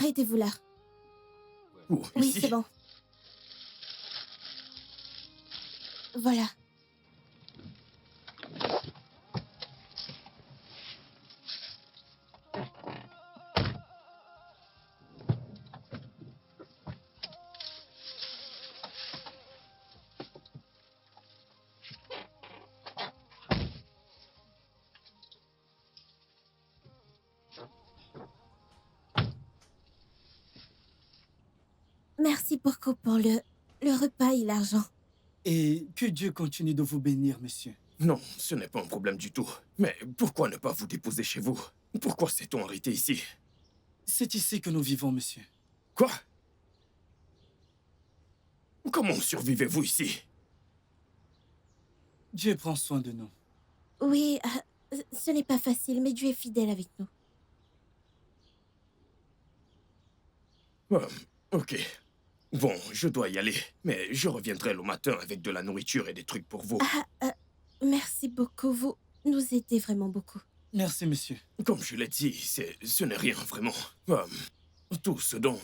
Arrêtez-vous là. Où? Oui, Ici? c'est bon. Voilà. Merci beaucoup pour le repas et l'argent. Et que Dieu continue de vous bénir, monsieur. Non, ce n'est pas un problème du tout. Mais pourquoi ne pas vous déposer chez vous? Pourquoi s'est-on arrêté ici? C'est ici que nous vivons, monsieur. Quoi? Comment survivez-vous ici? Dieu prend soin de nous. Oui, ce n'est pas facile, mais Dieu est fidèle avec nous. Ok. Bon, je dois y aller. Mais je reviendrai le matin avec de la nourriture et des trucs pour vous. Merci beaucoup, vous nous aidez vraiment beaucoup. Merci, monsieur. Comme je l'ai dit, ce n'est rien vraiment. Tout ce dont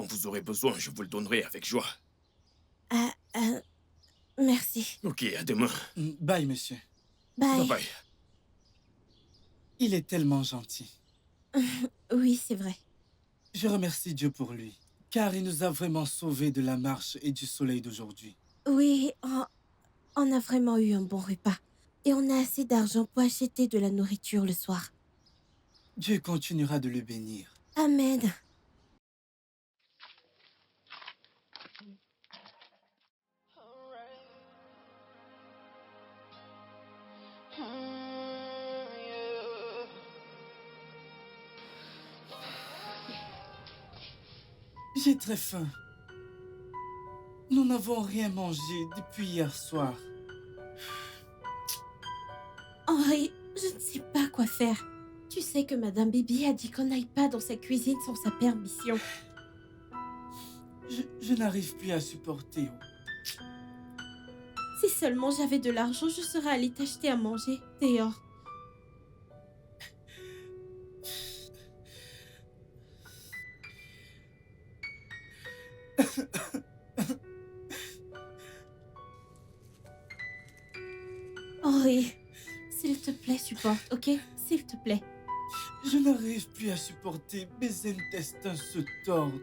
vous aurez besoin, je vous le donnerai avec joie. Merci. Ok, à demain. Bye, monsieur. Bye. Bye bye. Il est tellement gentil. Oui, c'est vrai. Je remercie Dieu pour lui, car il nous a vraiment sauvés de la marche et du soleil d'aujourd'hui. Oui, on a vraiment eu un bon repas. Et on a assez d'argent pour acheter de la nourriture le soir. Dieu continuera de le bénir. Amen. J'ai très faim. Nous n'avons rien mangé depuis hier soir. Henri, je ne sais pas quoi faire. Tu sais que Madame Bibi a dit qu'on n'aille pas dans sa cuisine sans sa permission. Je n'arrive plus à supporter. Si seulement j'avais de l'argent, je serais allée t'acheter à manger dehors. Henri, s'il te plaît, supporte, ok? S'il te plaît. Je n'arrive plus à supporter. Mes intestins se tordent.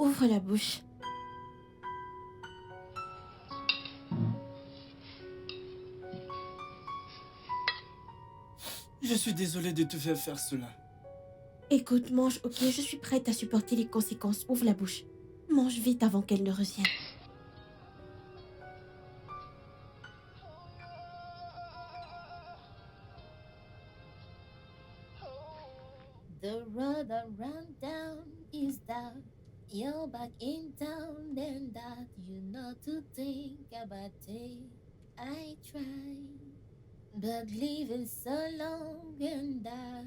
Ouvre la bouche. Je suis désolé de te faire cela. Écoute, mange, ok? Je suis prête à supporter les conséquences. Ouvre la bouche. Mange vite avant qu'elle ne revienne. The road I run down is down. You're back in town, then that you know to think about it. I try, but living so long and die.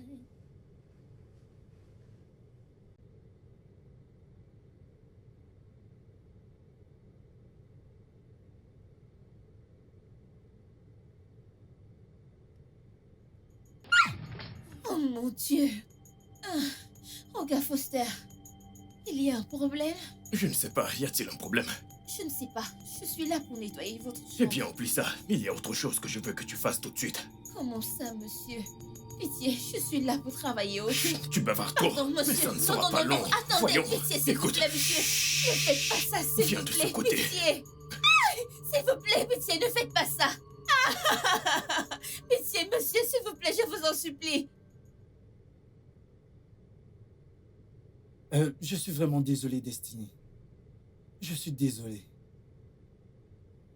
Oh mon Dieu! Regarde Foster, il y a un problème? Je ne sais pas, y a-t-il un problème? Je ne sais pas, je suis là pour nettoyer votre chambre. Eh bien, oublie ça. Il y a autre chose que je veux que tu fasses tout de suite. Comment ça, monsieur? Pitié, je suis là pour travailler aussi. Chut, tu bavardes trop. Pardon, monsieur. Mais ça ne non, sera non, pas non, long. non, attendez, Voyons. pitié, s'il vous Écoute. plaît, monsieur. Ne faites pas ça, s'il Viens vous de plaît. ce côté. Pitié. S'il vous plaît, pitié, ne faites pas ça. Pitié, monsieur, s'il vous plaît, je vous en supplie. Je suis vraiment désolé, Destiny. Je suis désolé.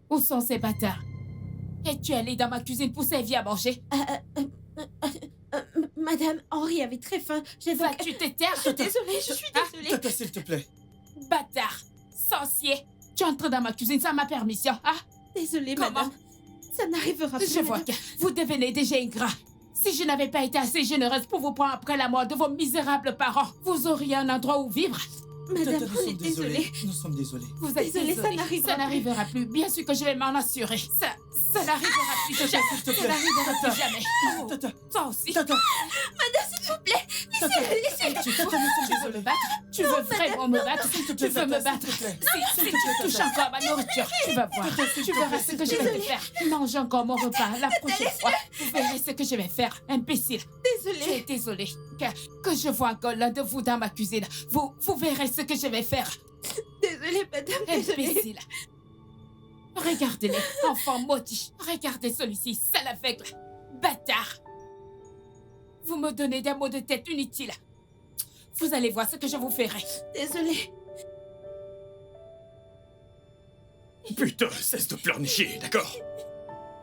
Où sont ces bâtards? Es-tu allé dans ma cuisine pour servir à manger? Madame, Henri avait très faim. J'ai donc... Vas-tu te taire? Je suis désolée, je suis désolée. Tata, s'il te plaît. Bâtard! Sorcier! Tu entres dans ma cuisine sans ma permission, hein? Désolée, Comment? madame. Ça n'arrivera plus, Je vois madame. que vous devenez déjà ingrat. Si je n'avais pas été assez généreuse pour vous prendre après la mort de vos misérables parents, vous auriez un endroit où vivre. Madame, Tata, nous on est sommes désolés. désolés. Nous sommes désolés. Vous êtes Désolée, ça désolé. n'arrivera Ça n'arrivera plus. Bien sûr que je vais m'en assurer. Ça n'arrivera plus. Tata, s'il te Ça plaît. n'arrivera Tata. plus jamais. Oh, Tata, toi aussi. Tata. S'il vous plaît, Tata, laissez-le. Tata, nous sommes Tu veux désolés. me battre? Tu veux vraiment me battre? S'il te Tu plaît, veux me Tata, battre? s'il te plaît. Si tu touches encore à ma nourriture, tu vas voir. Tu verras ce que je vais te faire. Mange encore mon repas la prochaine fois. Vous verrez ce que je vais faire, imbécile. Je Désolée. suis désolée que je vois encore l'un de vous dans ma cuisine. Vous verrez ce que je vais faire, Désolée, madame, désolée. imbécile. Regardez-les, enfants maudits. Regardez celui-ci, sale aveugle. Bâtard. Vous me donnez des mots de tête inutiles. Vous allez voir ce que je vous ferai. Désolée. Putain, cesse de pleurnicher, d'accord?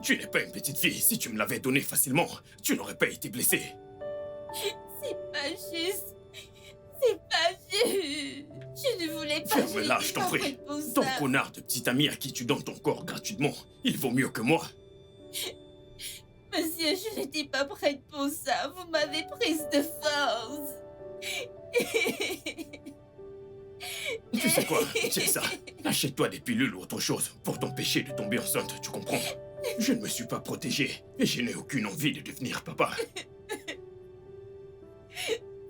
Tu n'es pas une petite fille. Si tu me l'avais donné facilement, tu n'aurais pas été blessée. C'est pas juste. C'est pas juste. Je ne voulais pas. Ferme-la, je t'en prie. Ton connard de petit ami à qui tu donnes ton corps gratuitement, il vaut mieux que moi. Monsieur, je n'étais pas prête pour ça. Vous m'avez prise de force. Tu sais quoi? Tiens ça. Achète-toi des pilules ou autre chose pour t'empêcher de tomber enceinte, tu comprends? Je ne me suis pas protégé et je n'ai aucune envie de devenir papa.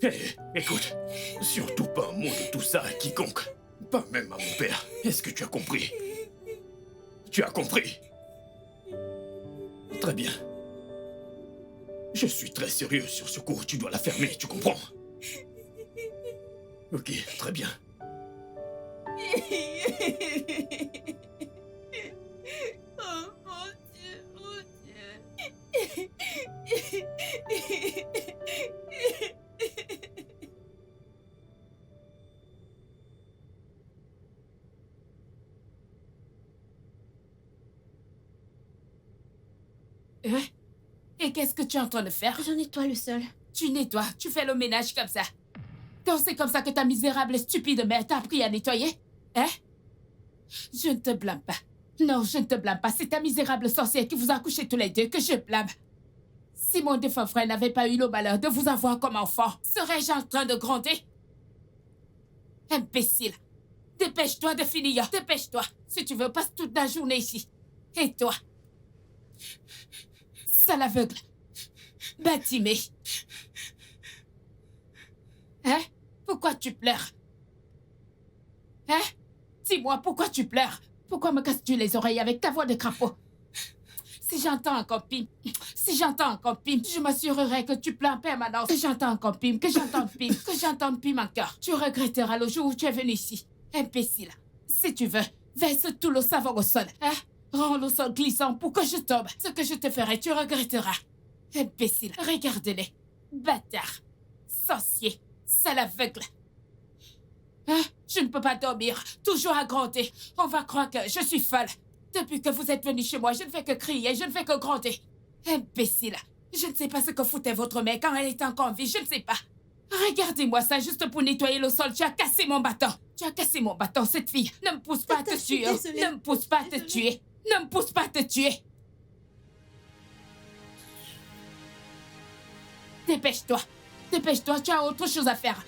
Hé, écoute, surtout pas un mot de tout ça à quiconque. Pas même à mon père. Est-ce que tu as compris? Tu as compris? Très bien. Je suis très sérieux sur ce coup. Tu dois la fermer, tu comprends? Ok, très bien. Oh mon Dieu, mon Dieu. Et qu'est-ce que tu es en train de faire? Je nettoie le sol. Tu nettoies, tu fais le ménage comme ça. Donc c'est comme ça que ta misérable et stupide mère t'a appris à nettoyer? Hein? Je ne te blâme pas. Non, je ne te blâme pas. C'est ta misérable sorcière qui vous a couchés tous les deux que je blâme. Si mon défunt frère n'avait pas eu le malheur de vous avoir comme enfant, serais-je en train de gronder? Imbécile. Dépêche-toi de finir. Dépêche-toi. Si tu veux, passe toute la journée ici. Et toi? Sale aveugle. Bâtimé. Hein? Pourquoi tu pleures? Hein? Dis-moi, pourquoi tu pleures? Pourquoi me casses-tu les oreilles avec ta voix de crapaud? Si j'entends encore pim, je m'assurerai que tu pleures en permanence. Que j'entends pim encore. Tu regretteras le jour où tu es venu ici. Imbécile. Si tu veux, verse tout le savon au sol, hein? Rends le sol glissant pour que je tombe. Ce que je te ferai, tu regretteras. Imbécile, regarde-les. Bâtard. Sorcier. Sale aveugle. Hein? Je ne peux pas dormir. Toujours à gronder. On va croire que je suis folle. Depuis que vous êtes venu chez moi, je ne fais que crier, je ne fais que gronder. Imbécile. Je ne sais pas ce que foutait votre mère quand elle était encore en vie, je ne sais pas. Regardez-moi ça, juste pour nettoyer le sol. Tu as cassé mon bâton. Tu as cassé mon bâton, cette fille. Ne me pousse pas à te tuer. Ne me pousse pas à te tuer. Ne me pousse pas à te tuer. Dépêche-toi. Dépêche-toi, tu as autre chose à faire.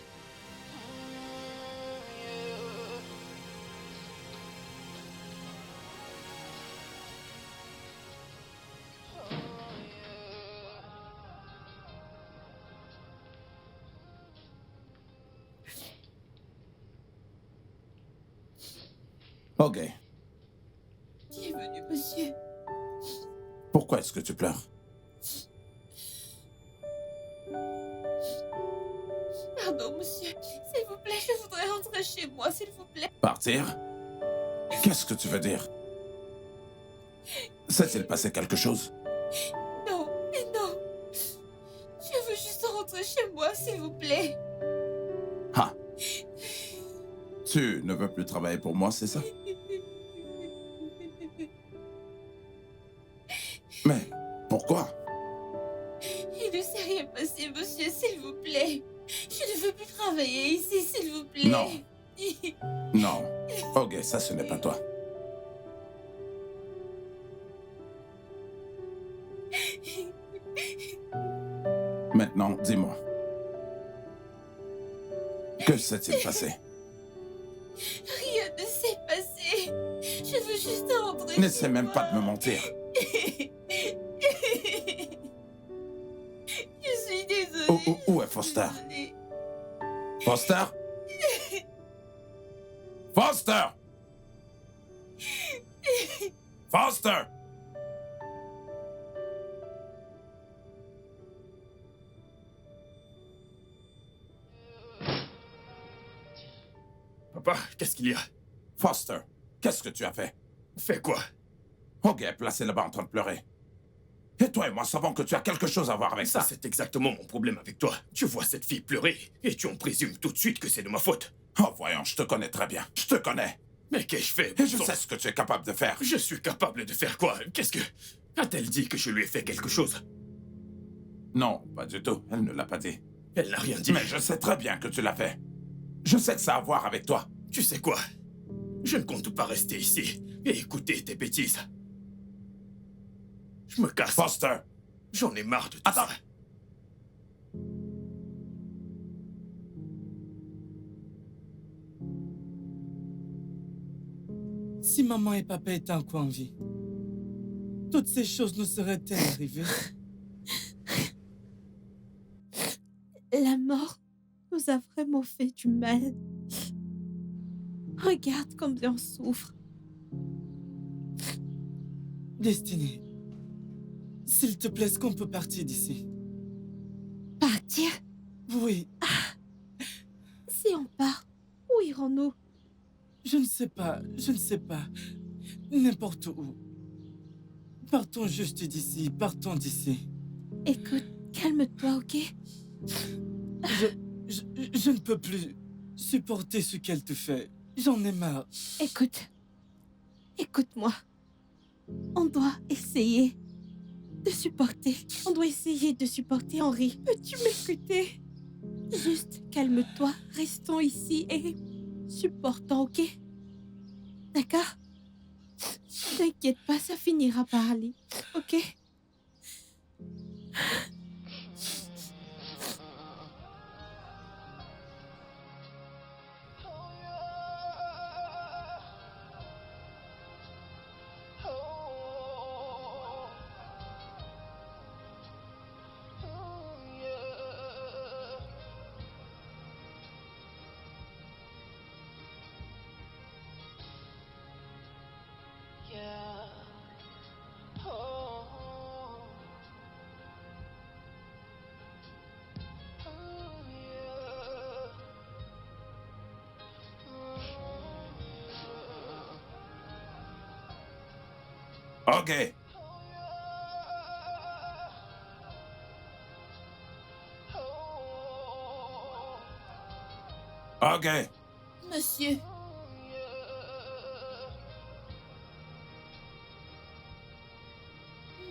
Ok. Qui est venu, monsieur? Pourquoi est-ce que tu pleures? Pardon, monsieur. S'il vous plaît, je voudrais rentrer chez moi, s'il vous plaît. Partir? Qu'est-ce que tu veux dire? S'est-il passé quelque chose? Non, mais non. Je veux juste rentrer chez moi, s'il vous plaît. Ah. Tu ne veux plus travailler pour moi, c'est ça? Mais pourquoi? Il ne s'est rien passé. assez, monsieur, s'il vous plaît. Je ne veux plus travailler ici, s'il vous plaît. Non. Non. Ok, ça, ce n'est pas toi. Maintenant, dis-moi. Que s'est-il passé? Rien ne s'est passé. Je veux juste rentrer. N'essaie même pas de me mentir. Je suis désolée. Où est Foster? Désolée. Foster? Foster! Foster! Papa, qu'est-ce qu'il y a? Foster, qu'est-ce que tu as fait? Fais quoi? Ok, placé là-bas en train de pleurer. Et toi et moi savons que tu as quelque chose à voir avec Ça, ça. c'est exactement mon problème avec toi. Tu vois cette fille pleurer et tu en présumes tout de suite que c'est de ma faute. Oh, voyons, je te connais très bien. Je te connais. Mais qu'ai-je fait? Et je sais ce que tu es capable de faire. Je suis capable de faire quoi? Qu'est-ce que... A-t-elle dit que je lui ai fait quelque chose? Non, pas du tout. Elle ne l'a pas dit. Elle n'a rien dit. Mais je sais très bien que tu l'as fait. Je sais que ça a à voir avec toi. Tu sais quoi? Je ne compte pas rester ici et écouter tes bêtises. Je me casse. Foster! J'en ai marre de tout Attends. ça. Si maman et papa étaient encore en vie, toutes ces choses ne seraient-elles arrivées? La mort nous a vraiment fait du mal. Regarde combien on souffre. Destiny, s'il te plaît, est-ce qu'on peut partir d'ici? Partir? Oui, Si on part, où irons-nous? je ne sais pas, N'importe où. Partons juste d'ici, partons d'ici. Écoute, calme-toi, ok? Je ne peux plus supporter ce qu'elle te fait. J'en ai marre. Écoute. Écoute-moi. On doit essayer de supporter. On doit essayer de supporter Henri. Peux-tu m'écouter? Juste calme-toi. Restons ici et supportons, ok? D'accord? T'inquiète pas, ça finira par aller. Ok? Ok. Ok. Monsieur.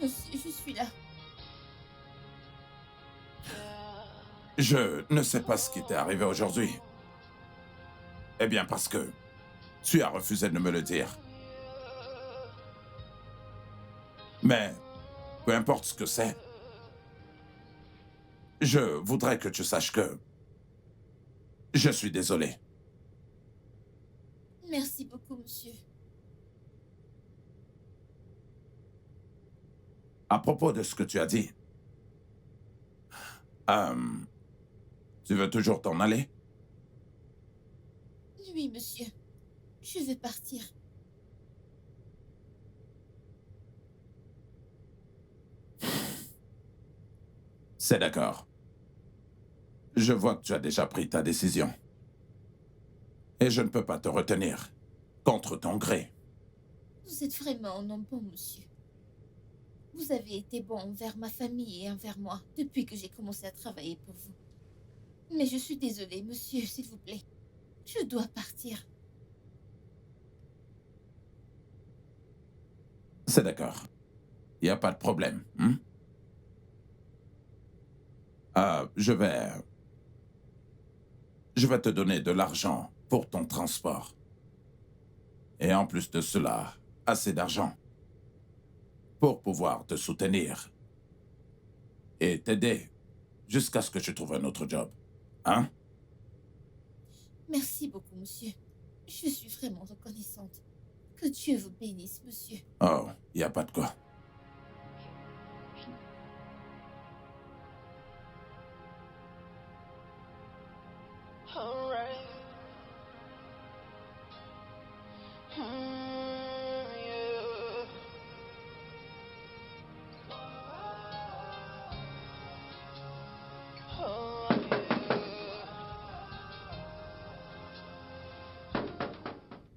Monsieur, je suis là. Je ne sais pas ce qui t'est arrivé aujourd'hui. Eh bien, parce que tu as refusé de me le dire. Mais, peu importe ce que c'est, je voudrais que tu saches que je suis désolé. Merci beaucoup, monsieur. À propos de ce que tu as dit, tu veux toujours t'en aller? Oui, monsieur. Je vais partir. C'est d'accord. Je vois que tu as déjà pris ta décision. Et je ne peux pas te retenir contre ton gré. Vous êtes vraiment un homme bon, monsieur. Vous avez été bon envers ma famille et envers moi depuis que j'ai commencé à travailler pour vous. Mais je suis désolée, monsieur, s'il vous plaît. Je dois partir. C'est d'accord. Il n'y a pas de problème. Je vais te donner de l'argent pour ton transport. Et en plus de cela, assez d'argent pour pouvoir te soutenir et t'aider jusqu'à ce que je trouve un autre job. Hein? Merci beaucoup, monsieur. Je suis vraiment reconnaissante. Que Dieu vous bénisse, monsieur. Oh, y a pas de quoi.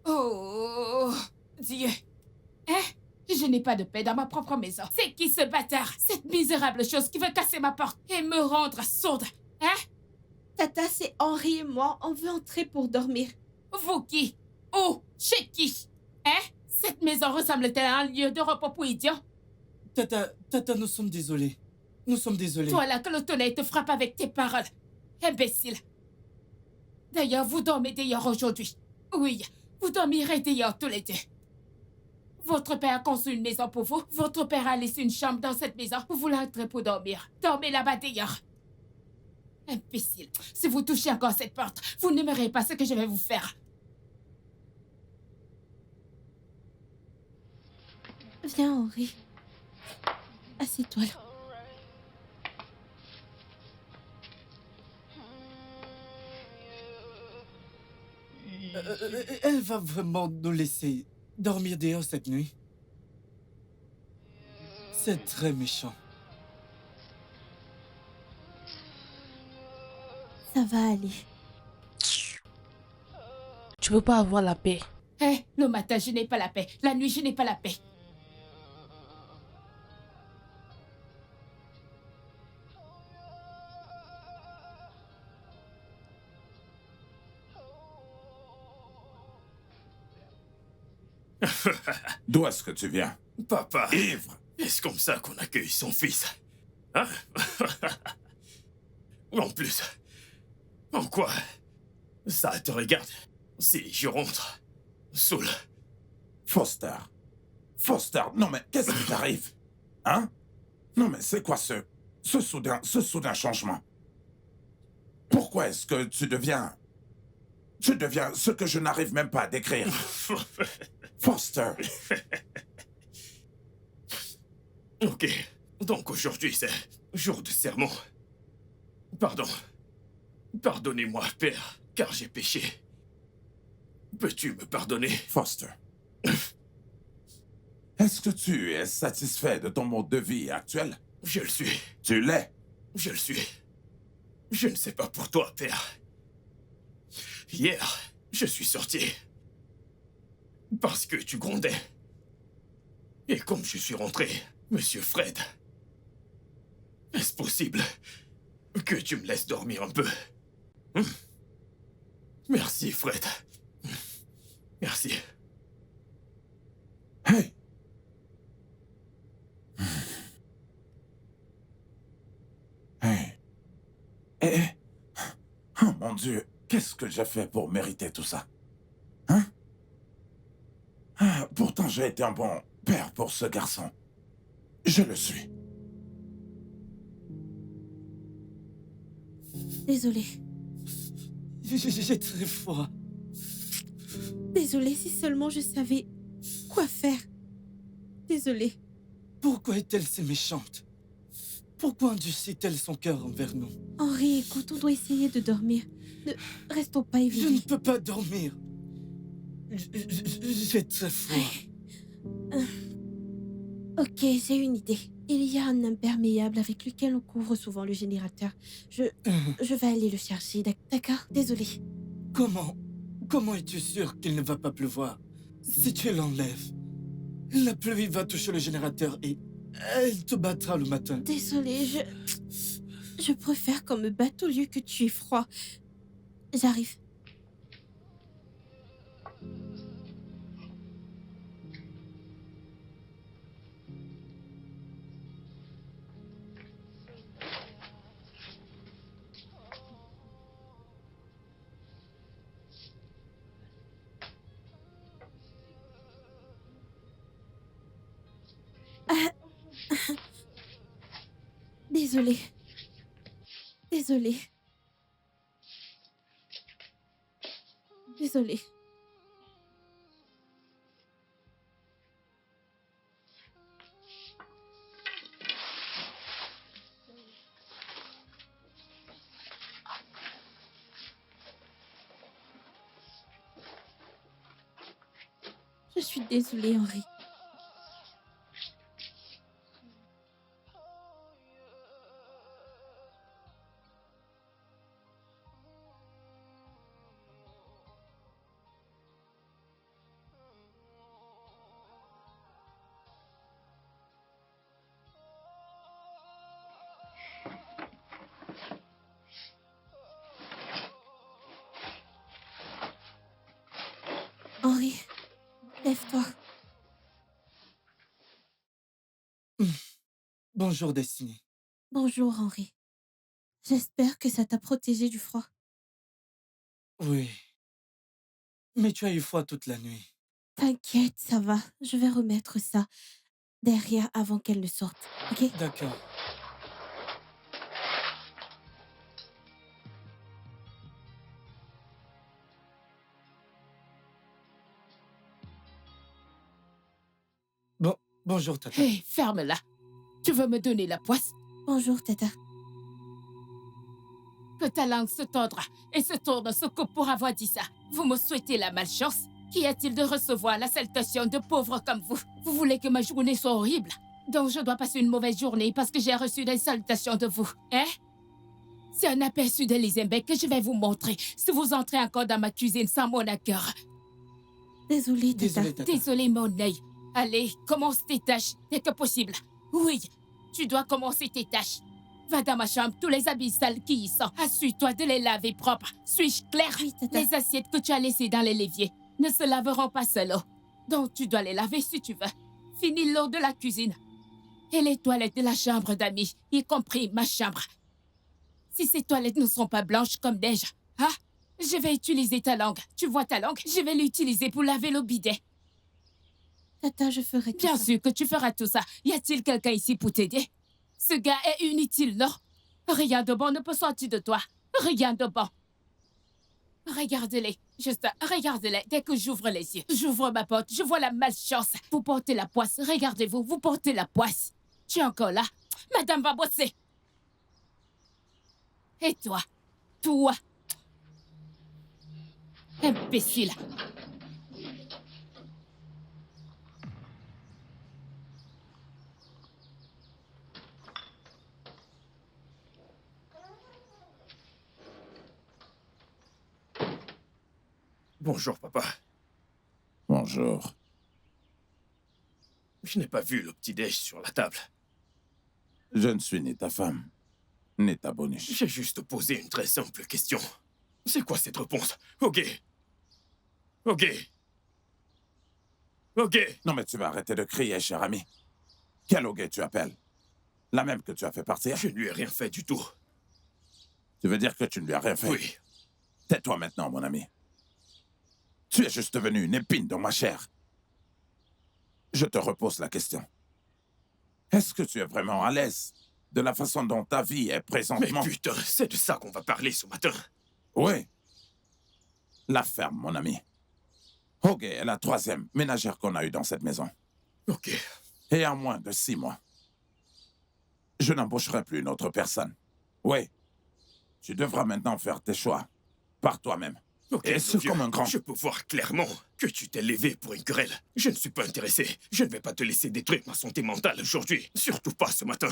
Oh, Dieu. Hein? Je n'ai pas de paix dans ma propre maison. C'est qui ce bâtard? Cette misérable chose qui veut casser ma porte et me rendre sourde. Hein? Tata, c'est Henri et moi. On veut entrer pour dormir. Vous qui? Où? Chez qui? Hein? Cette maison ressemble-t-elle à un lieu de repos pour idiots? Tata, nous sommes désolés. Nous sommes désolés. Toi là que le tonnerre te frappe avec tes paroles. Imbécile. D'ailleurs, vous dormez dehors aujourd'hui. Oui, vous dormirez dehors tous les deux. Votre père a construit une maison pour vous. Votre père a laissé une chambre dans cette maison. Vous voulez entrer pour dormir. Dormez là-bas dehors. Imbécile. Si vous touchez encore cette porte, vous n'aimerez pas ce que je vais vous faire. Viens, Henri. Assieds-toi là. Elle va vraiment nous laisser dormir dehors cette nuit? C'est très méchant. Ça va aller. Tu peux pas avoir la paix. Hé, le matin, je n'ai pas la paix. La nuit, je n'ai pas la paix. D'où est-ce que tu viens? Papa, Ivre! est-ce comme ça qu'on accueille son fils? Hein? En plus, en quoi ça te regarde si je rentre saoul? Foster! Foster! Non mais qu'est-ce qui t'arrive? Hein? Non mais c'est quoi ce soudain changement? Pourquoi est-ce que tu deviens ce que je n'arrive même pas à décrire? Foster! Ok, donc aujourd'hui c'est jour de sermon. Pardon. Pardonnez-moi, Père, car j'ai péché. Peux-tu me pardonner? Foster. Est-ce que tu es satisfait de ton mode de vie actuel? Je le suis. Tu l'es? Je le suis. Je ne sais pas pour toi, Père. Hier, je suis sorti. Parce que tu grondais. Et comme je suis rentré, Monsieur Fred, est-ce possible que tu me laisses dormir un peu? Merci, Fred. Merci. Hey! Hey! Oh mon Dieu, qu'est-ce que j'ai fait pour mériter tout ça? Hein? Pourtant j'ai été un bon père pour ce garçon. Je le suis. Désolée. J'ai très froid. Désolée, si seulement je savais quoi faire. Désolée. Pourquoi est-elle si méchante? Pourquoi endurcit-elle son cœur envers nous? Henri, écoute, on doit essayer de dormir. Ne restons pas Je ne éveillés. peux pas dormir. J'ai très froid. Ok, j'ai une idée. Il y a un imperméable avec lequel on couvre souvent le générateur. Je vais aller le chercher, d'accord? Désolée. Comment es-tu sûr qu'il ne va pas pleuvoir? Si tu l'enlèves, la pluie va toucher le générateur et elle te battra le matin. Désolée, je préfère qu'on me batte au lieu que tu aies froid. J'arrive. Désolée. Désolée. Désolée. Je suis désolée, Henri. Henri, lève-toi. Bonjour, Destiny. Bonjour, Henri. J'espère que ça t'a protégé du froid. Oui. Mais tu as eu froid toute la nuit. T'inquiète, ça va. Je vais remettre ça derrière avant qu'elle ne sorte. Ok? D'accord. Bon, bonjour, Tata. Hé, ferme-la. Tu veux me donner la poisse? Bonjour, Tata. Que ta langue se tordra et se tourne, se coupe pour avoir dit ça. Vous me souhaitez la malchance? Qu'y a-t-il de recevoir la salutation de pauvres comme vous? Vous voulez que ma journée soit horrible? Donc je dois passer une mauvaise journée parce que j'ai reçu des salutations de vous, hein? C'est un aperçu d'Elizabeth que je vais vous montrer si vous entrez encore dans ma cuisine sans mon accord. Désolée, Tata. Désolé, Tata. Désolé, mon œil. Allez, commence tes tâches dès que possible. Oui, tu dois commencer tes tâches. Va dans ma chambre, tous les habits sales qui y sont. Assure-toi de les laver propres. Suis-je clair? Oui, Tata. Les assiettes que tu as laissées dans les l'évier ne se laveront pas seules. Donc tu dois les laver si tu veux. Finis l'eau de la cuisine. Et les toilettes de la chambre d'amis, y compris ma chambre. Si ces toilettes ne sont pas blanches comme neige, hein? Je vais utiliser ta langue. Tu vois ta langue? Je vais l'utiliser pour laver le bidet. Tata, je ferai tout Bien ça. sûr que tu feras tout ça. Y a-t-il quelqu'un ici pour t'aider? Ce gars est inutile, non? Rien de bon ne peut sortir de toi. Rien de bon. Regardez-les. Juste, regardez-les. Dès que j'ouvre les yeux, j'ouvre ma porte, je vois la malchance. Vous portez la poisse. Regardez-vous, vous portez la poisse. Tu es encore là? Madame va bosser. Et toi? Toi? Imbécile. Bonjour, papa. Bonjour. Je n'ai pas vu le petit-déj sur la table. Je ne suis ni ta femme, ni ta boniche. J'ai juste posé une très simple question. C'est quoi cette réponse? Ok. Ok. Ok. Non mais tu vas arrêter de crier, cher ami. Quel hoguet tu appelles? La même que tu as fait partir? Je ne lui ai rien fait du tout. Tu veux dire que tu ne lui as rien fait? Oui. Tais-toi maintenant, mon ami. Tu es juste devenu une épine dans ma chair. Je te repose la question. Est-ce que tu es vraiment à l'aise de la façon dont ta vie est Mais présentement? putain, c'est de ça qu'on va parler ce matin. Oui. La ferme, mon ami. Hoguet est la troisième ménagère qu'on a eue dans cette maison. Ok. Et en moins de 6 mois, je n'embaucherai plus une autre personne. Oui. Tu devras maintenant faire tes choix. Par toi-même. Ok, Et mon ce vieux, comme un grand. je peux voir clairement que tu t'es levé pour une querelle. Je ne suis pas intéressé. Je ne vais pas te laisser détruire ma santé mentale aujourd'hui. Surtout pas ce matin.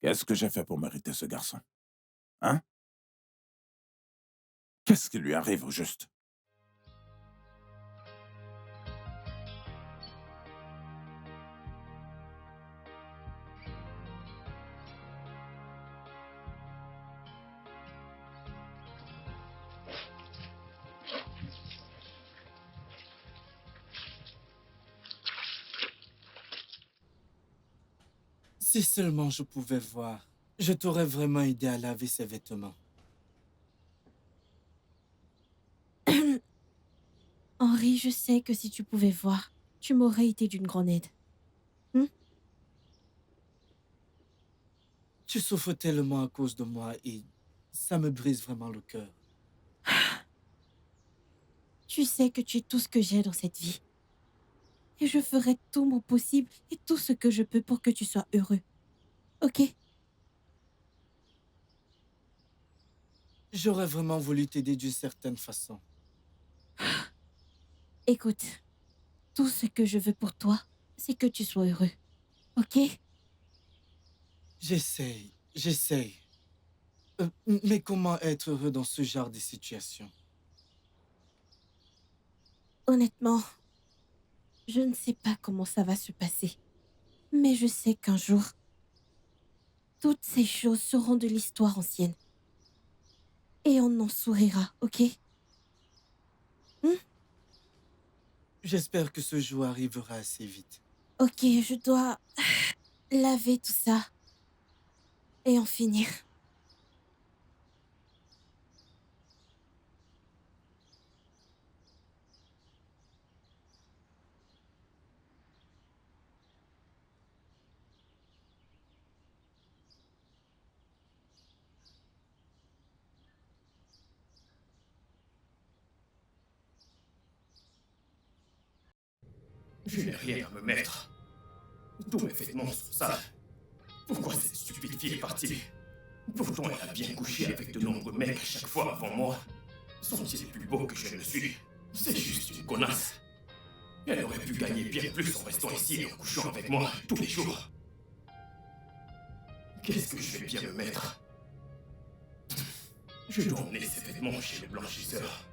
Qu'est-ce que j'ai fait pour mériter ce garçon? Hein? Qu'est-ce qui lui arrive au juste? Si seulement je pouvais voir, je t'aurais vraiment aidé à laver ses vêtements. Henri, je sais que si tu pouvais voir, tu m'aurais été d'une grande aide. Tu souffres tellement à cause de moi et ça me brise vraiment le cœur. Tu sais que tu es tout ce que j'ai dans cette vie. Et je ferai tout mon possible et tout ce que je peux pour que tu sois heureux. Ok? J'aurais vraiment voulu t'aider d'une certaine façon. Écoute, tout ce que je veux pour toi, c'est que tu sois heureux. Ok? J'essaye. Mais comment être heureux dans ce genre de situation? Honnêtement, je ne sais pas comment ça va se passer. Mais je sais qu'un jour, toutes ces choses seront de l'histoire ancienne. Et on en sourira, ok? J'espère que ce jour arrivera assez vite. Ok, je dois laver tout ça et en finir. Je n'ai rien à me mettre. Tous mes vêtements sont sales. Pourquoi cette stupide fille est partie? Pourtant, elle a bien couché avec de nombreux mecs à chaque fois avant moi. Sont-ils plus beaux que je ne le suis? C'est juste une connasse. Elle aurait pu gagner bien plus en restant ici et en couchant avec moi tous les jours. Qu'est-ce que je vais bien me mettre? Je dois emmener ces vêtements chez le blanchisseur.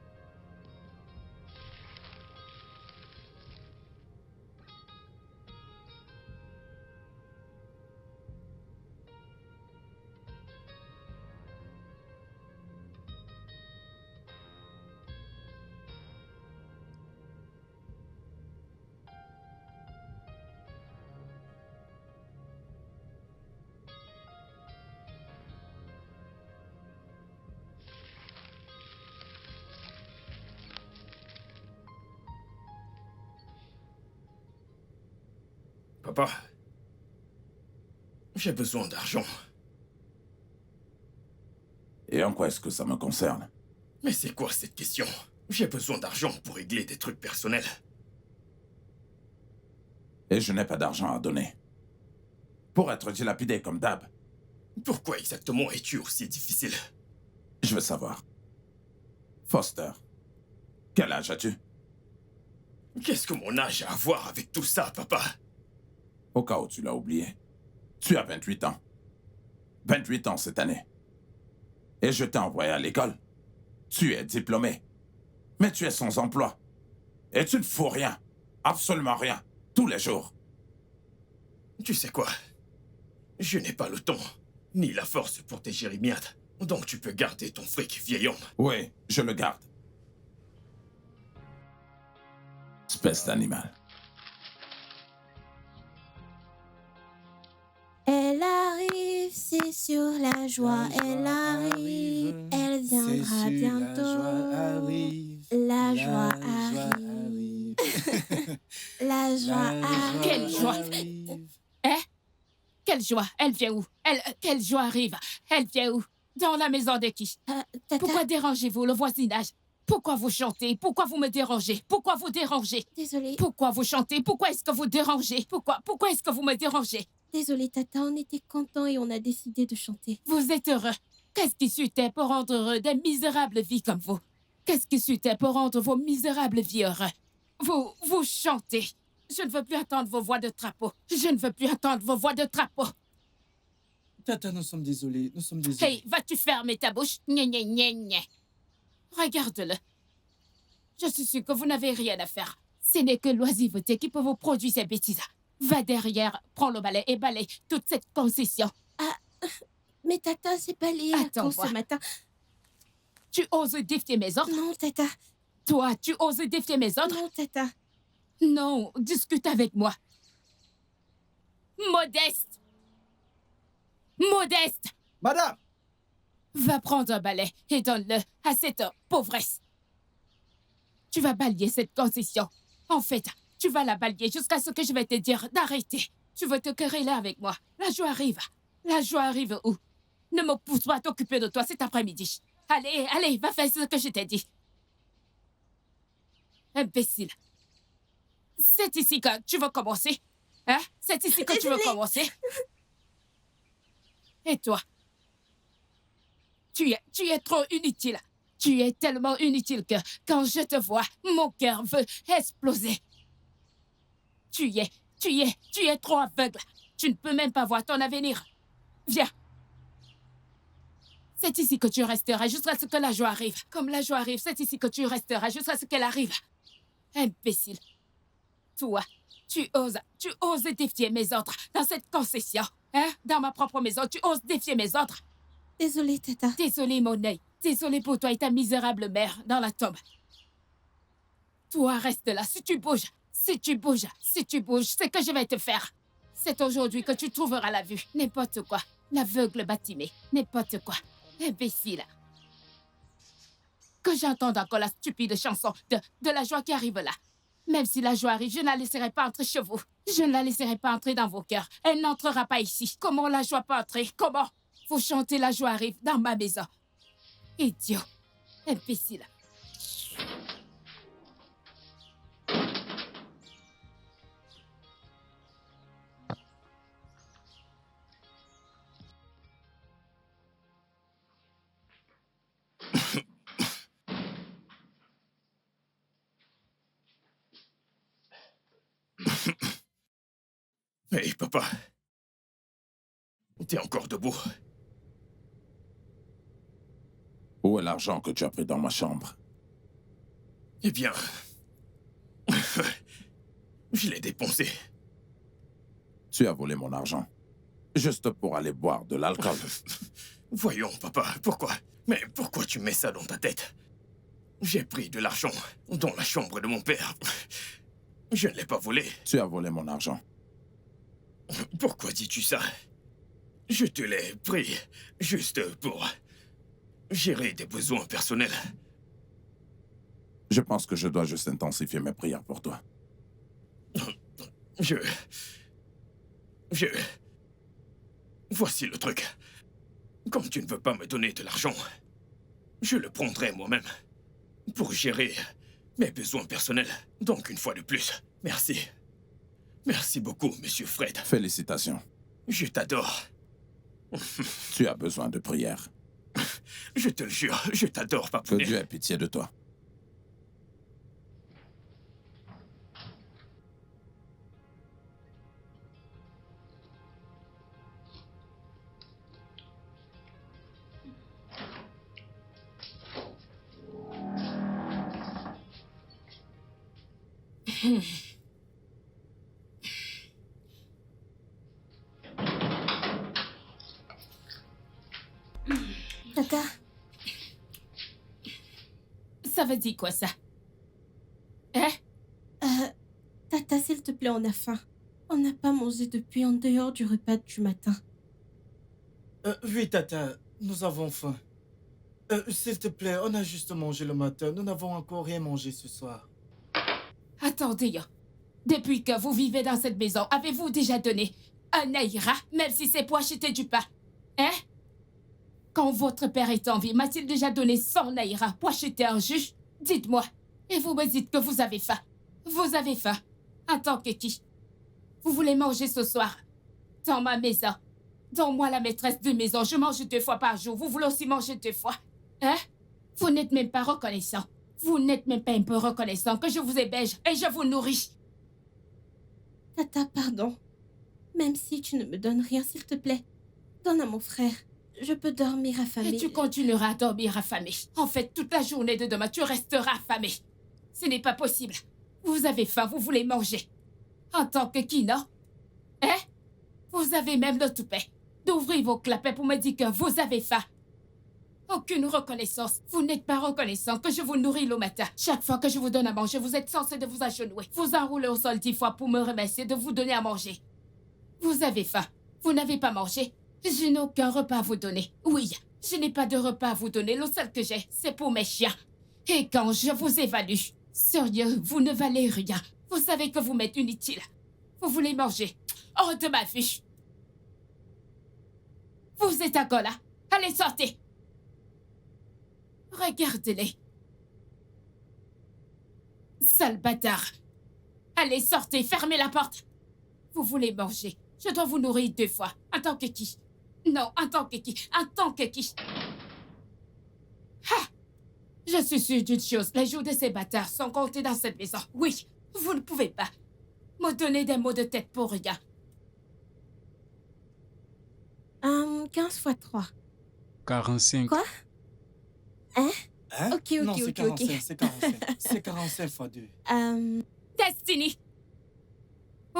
Papa, j'ai besoin d'argent. Et en quoi est-ce que ça me concerne? Mais c'est quoi cette question? J'ai besoin d'argent pour régler des trucs personnels. Et je n'ai pas d'argent à donner. Pour être dilapidé comme d'hab. Pourquoi exactement es-tu aussi difficile? Je veux savoir. Foster, quel âge as-tu? Qu'est-ce que mon âge a à voir avec tout ça, papa? Au cas où tu l'as oublié. Tu as 28 ans. 28 ans cette année. Et je t'ai envoyé à l'école. Tu es diplômé. Mais tu es sans emploi. Et tu ne fous rien. Absolument rien. Tous les jours. Tu sais quoi? Je n'ai pas le temps, ni la force pour tes jérémiades. Donc tu peux garder ton fric, vieil homme. Oui, je le garde. Espèce d'animal. Elle arrive, c'est sur la joie. Elle arrive, elle viendra bientôt. La joie arrive. La joie arrive. Quelle joie! Hein? Quelle joie? Elle vient où? Quelle joie arrive? Elle vient où? Dans la maison de qui? Tata, Pourquoi dérangez-vous le voisinage? Pourquoi vous chantez? Pourquoi vous me dérangez? Pourquoi vous dérangez? désolée. Pourquoi vous chantez? Pourquoi est-ce que vous dérangez? Pourquoi est-ce que vous me dérangez? Désolée, Tata, on était contents et on a décidé de chanter. Vous êtes heureux. Qu'est-ce qui suitait pour rendre heureux des misérables vies comme vous? Qu'est-ce qui suitait pour rendre vos misérables vies heureux? Vous chantez. Je ne veux plus entendre vos voix de trapeau. Je ne veux plus entendre vos voix de trapeau. Tata, nous sommes désolés. Nous sommes désolés. Hey, vas-tu fermer ta bouche? Gna gna gna gna. Regarde-le. Je suis sûre que vous n'avez rien à faire. Ce n'est que l'oisiveté qui peut vous produire ces bêtises. Va derrière, prends le balai et balaye toute cette concession. Mais Tata, c'est pas lié à Attends, quand voir. ce matin. Tu oses défier mes ordres? Non, Tata. Toi, tu oses défier mes ordres? Non, Tata. Non, discute avec moi. Modeste! Modeste! Madame! Va prendre un balai et donne-le à cette pauvresse. Tu vas balayer cette concession. En fait, tu vas la balayer jusqu'à ce que je vais te dire d'arrêter. Tu veux te quereller avec moi. La joie arrive. La joie arrive où? Ne me pousse pas à t'occuper de toi cet après-midi. Allez, allez, va faire ce que je t'ai dit. Imbécile. C'est ici que tu veux commencer? Hein? C'est ici que tu veux commencer? Et toi? Tu es trop inutile. Tu es tellement inutile que quand je te vois, mon cœur veut exploser. Tu es trop aveugle. Tu ne peux même pas voir ton avenir. Viens. C'est ici que tu resteras jusqu'à ce que la joie arrive. Comme la joie arrive, c'est ici que tu resteras jusqu'à ce qu'elle arrive. Imbécile. Toi, tu oses défier mes ordres dans cette concession. Hein? Dans ma propre maison, tu oses défier mes ordres. Désolée, Tata. Désolée, mon œil. Désolée pour toi et ta misérable mère dans la tombe. Toi, reste là. Si tu bouges, c'est que je vais te faire. C'est aujourd'hui que tu trouveras la vue. N'importe quoi. L'aveugle bâtimé. N'importe quoi. Imbécile. Que j'entende encore la stupide chanson de la joie qui arrive là. Même si la joie arrive, je ne la laisserai pas entrer chez vous. Je ne la laisserai pas entrer dans vos cœurs. Elle n'entrera pas ici. Comment la joie peut entrer? Comment? Vous chantez la joie arrive dans ma maison. Idiot. Imbécile. Hey, papa. T'es encore debout? Où est l'argent que tu as pris dans ma chambre? Eh bien... je l'ai dépensé. Tu as volé mon argent. Juste pour aller boire de l'alcool. Voyons, papa, pourquoi? Mais pourquoi tu mets ça dans ta tête? J'ai pris de l'argent dans la chambre de mon père. Je ne l'ai pas volé. Tu as volé mon argent. Pourquoi dis-tu ça? Je te l'ai pris juste pour gérer des besoins personnels. Je pense que je dois juste intensifier mes prières pour toi. Voici le truc. Comme tu ne veux pas me donner de l'argent, je le prendrai moi-même pour gérer mes besoins personnels. Donc, une fois de plus, merci. Merci beaucoup, Monsieur Fred. Félicitations. Je t'adore. Tu as besoin de prière. Je te le jure, je t'adore, Que papounet. Dieu ait pitié de toi. Tata, Ça veut dire quoi, ça? Hein? Tata, s'il te plaît, on a faim. On n'a pas mangé depuis en dehors du repas du matin. Oui, Tata, nous avons faim. S'il te plaît, on a juste mangé le matin. Nous n'avons encore rien mangé ce soir. Attendez, depuis que vous vivez dans cette maison, avez-vous déjà donné un naira, même si c'est pour acheter du pain? Hein? Quand votre père est en vie, m'a-t-il déjà donné 100 naira pour acheter un jus? Dites-moi. Et vous me dites que vous avez faim. Vous avez faim. En tant que qui? Vous voulez manger ce soir? Dans ma maison. Donne-moi la maîtresse de maison. Je mange 2 fois par jour. Vous voulez aussi manger 2 fois? Hein? Vous n'êtes même pas reconnaissant. Vous n'êtes même pas un peu reconnaissant que je vous héberge et je vous nourris. Tata, pardon. Même si tu ne me donnes rien, s'il te plaît, donne à mon frère. Je peux dormir affamée. Et tu continueras à dormir affamé. En fait, toute la journée de demain, tu resteras affamé. Ce n'est pas possible. Vous avez faim, vous voulez manger. En tant que qui, non? Hein? Vous avez même le toupet d'ouvrir vos clapets pour me dire que vous avez faim. Aucune reconnaissance. Vous n'êtes pas reconnaissant que je vous nourris le matin. Chaque fois que je vous donne à manger, vous êtes censé de vous agenouiller. Vous enroulez au sol 10 fois pour me remercier de vous donner à manger. Vous avez faim. Vous n'avez pas mangé. Je n'ai aucun repas à vous donner. Oui, je n'ai pas de repas à vous donner. Le seul que j'ai, c'est pour mes chiens. Et quand je vous évalue, Sérieux, vous ne valez rien. Vous savez que vous m'êtes inutile. Vous voulez manger. Oh, de ma fiche. Vous êtes encore là. Allez, sortez. Regardez-les. Sale bâtard. Allez, sortez, fermez la porte. Vous voulez manger. Je dois vous nourrir 2 fois. En tant que qui? Non, en tant que qui? En tant que qui? Ha! Je suis sûre d'une chose. Les jours de ces bâtards sont comptés dans cette maison. Oui, vous ne pouvez pas me donner des mots de tête pour rien. 15 fois 3. 45. Quoi? Hein? Hein? Ok, Non, ok, c'est ok, 45, ok. c'est 45. C'est 45 fois 2. Destiny!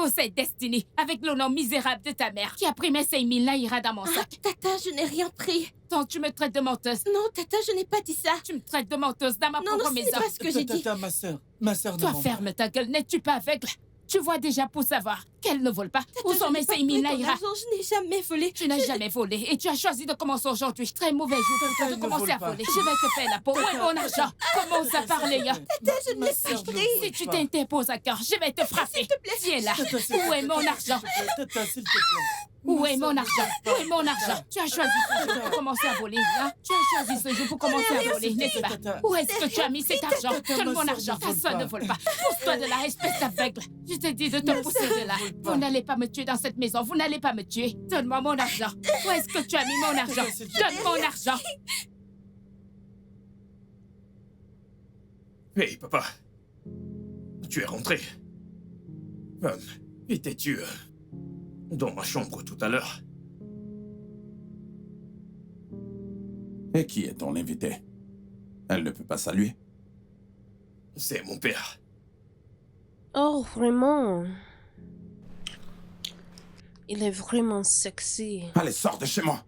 Oh, c'est Destiny, avec le nom misérable de ta mère, qui a pris mes 5000 naïras dans mon sac. Tata, je n'ai rien pris. Donc tu me traites de menteuse. Non, Tata, je n'ai pas dit ça. Tu me traites de menteuse dans ma Non, propre non, ce n'est maison. pas ce que j'ai dit. Tata, ma sœur ne Toi, ment ferme ta gueule, n'es-tu pas aveugle? Tu vois déjà pour savoir qu'elle ne vole pas. Où sont mes 5000 naïras? Je n'ai jamais volé. Tu n'as jamais volé et tu as choisi de commencer aujourd'hui. Très mauvais jour pour toi de elle ne commencer vole à pas. voler. Je vais te faire la peau. Où est mon argent? Commence à parler, hein. je ne l'ai pas pris. Si tu t'interposes encore, je vais te frapper. Viens là. Où est mon argent? Tata, s'il te plaît. Où est mon argent? Où est mon argent? Tu as choisi ce jour pour commencer à voler, hein? Tu as choisi ce jour pour commencer à voler, n'est-ce pas? Où est-ce que tu as mis cet argent? Donne mon argent. Personne ne vole pas. Pousse-toi de là, espèce d'aveugle. Je te dis de te pousser de là. Vous n'allez pas me tuer dans cette maison. Vous n'allez pas me tuer. Donne-moi mon argent. Où est-ce que tu as mis mon argent? Donne mon argent. Hey, papa. Tu es rentré. Étais-tu dans ma chambre tout à l'heure? Et qui est ton invité? Elle ne peut pas saluer. C'est mon père. Oh, vraiment. Il est vraiment sexy. Allez, sors de chez moi.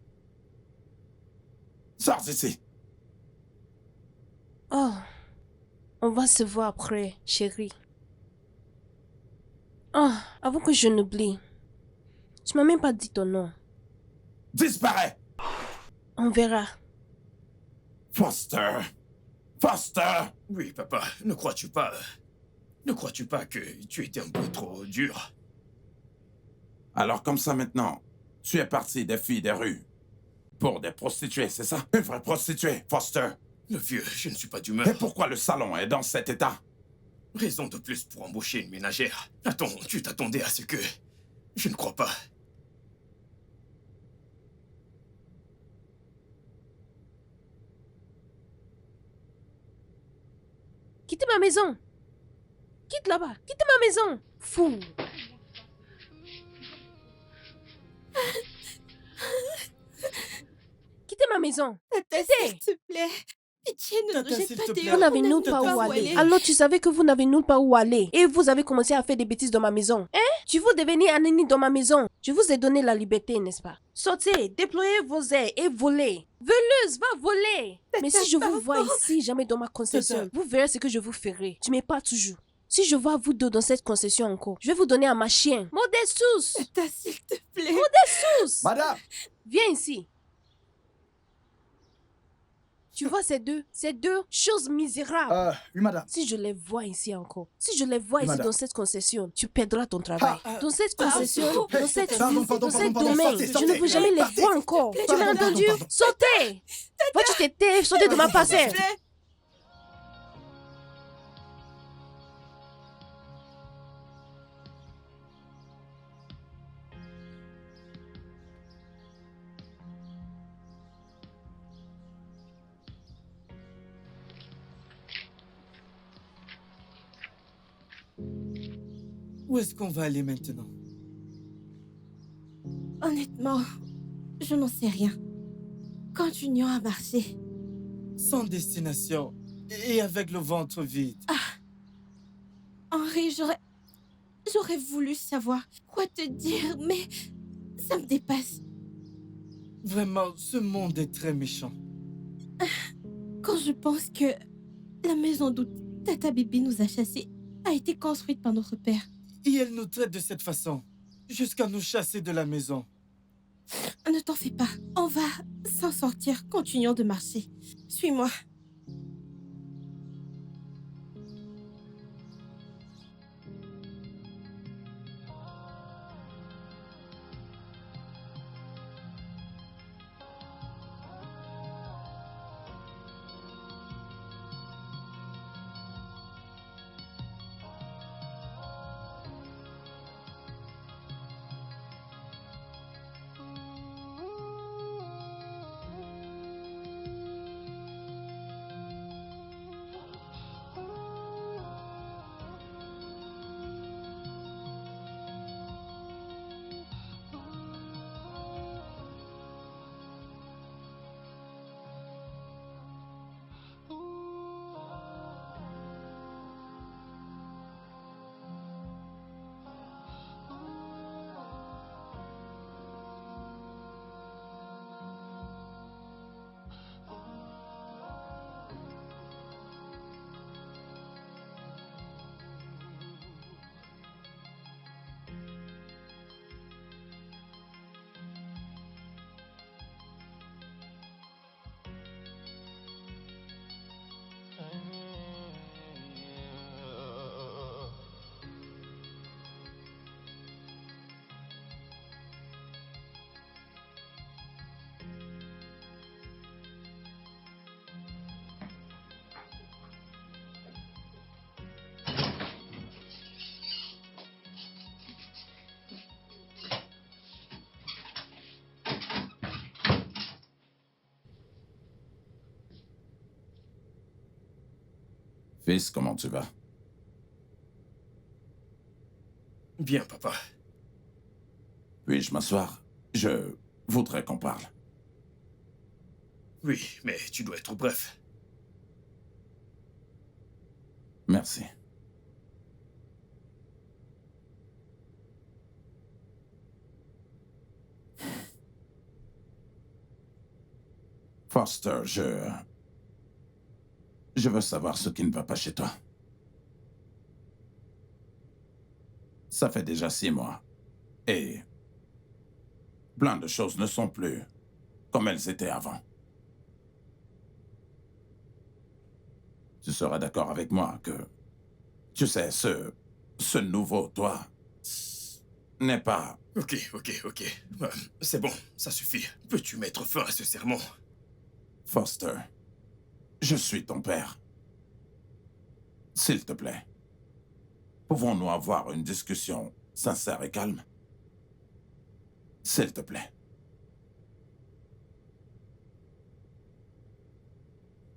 Sors d'ici. Oh, on va se voir après, chérie. Oh, avant que je n'oublie. Tu m'as même pas dit ton nom. Disparais. On verra. Foster. Foster. Oui, papa. Ne crois-tu pas que tu étais un peu trop dur? Alors comme ça maintenant, tu es parti des filles des rues pour des prostituées, c'est ça? Une vraie prostituée, Foster. Le vieux, je ne suis pas Et d'humeur. pourquoi le salon est dans cet état? Raison de plus pour embaucher une ménagère. Attends, tu t'attendais à ce que... Je ne crois pas. Quittez ma maison. Quitte là-bas. Quittez ma maison. Fou. Quittez ma maison. Tata, s'il te plaît. Pitié, ne nous Tata, jette s'il pas te plaît. dehors. Vous n'avez On nulle ne peut part pas où aller. Alors tu savais que vous n'avez nulle part où aller. Et vous avez commencé à faire des bêtises dans ma maison. Hein? Tu veux devenir un ennemi dans ma maison. Je vous ai donné la liberté, n'est-ce pas? Sortez, déployez vos ailes et volez. Voleuse, va voler. Mais si je vous vois ici, jamais dans ma concession, vous verrez ce que je vous ferai. Tu m'es pas toujours. Si je vois vous deux dans cette concession encore, je vais vous donner à ma chien. Modestus! Tata, s'il te plaît. Modestus! Madame! Viens ici. Tu vois ces deux choses misérables. Oui, madame. Si je les vois ici encore, si je les vois ici Madame. dans cette concession, tu perdras ton travail. Ah, Dans cette concession, pardon, dans cette pardon, ville, pardon, dans ce pardon, domaine, sortez, je sortez, ne veux jamais les partez, voir encore. s'il te Tu plaît, m'as pardon, entendu? pardon. Sortez! Va, tu t'étais, sortez de ma parcelle. Où est-ce qu'on va aller maintenant? Honnêtement, je n'en sais rien. Continuons à marcher. Sans destination et avec le ventre vide. Henri, j'aurais voulu savoir quoi te dire, mais ça me dépasse. Vraiment, ce monde est très méchant. Quand je pense que la maison d'où Tata Bibi nous a chassés a été construite par notre père. Et elle nous traite de cette façon, jusqu'à nous chasser de la maison. Ne t'en fais pas, on va s'en sortir. Continuons de marcher. Suis-moi. Fils, comment tu vas? Bien, papa. Puis-je m'asseoir? Je voudrais qu'on parle. Oui, mais tu dois être bref. Merci. Foster, je veux savoir ce qui ne va pas chez toi. Ça fait déjà 6 mois. Et plein de choses ne sont plus comme elles étaient avant. Tu seras d'accord avec moi que, tu sais, ce nouveau toi n'est pas... Ok. C'est bon, ça suffit. Peux-tu mettre fin à ce sermon? Foster, je suis ton père. S'il te plaît, pouvons-nous avoir une discussion sincère et calme? S'il te plaît.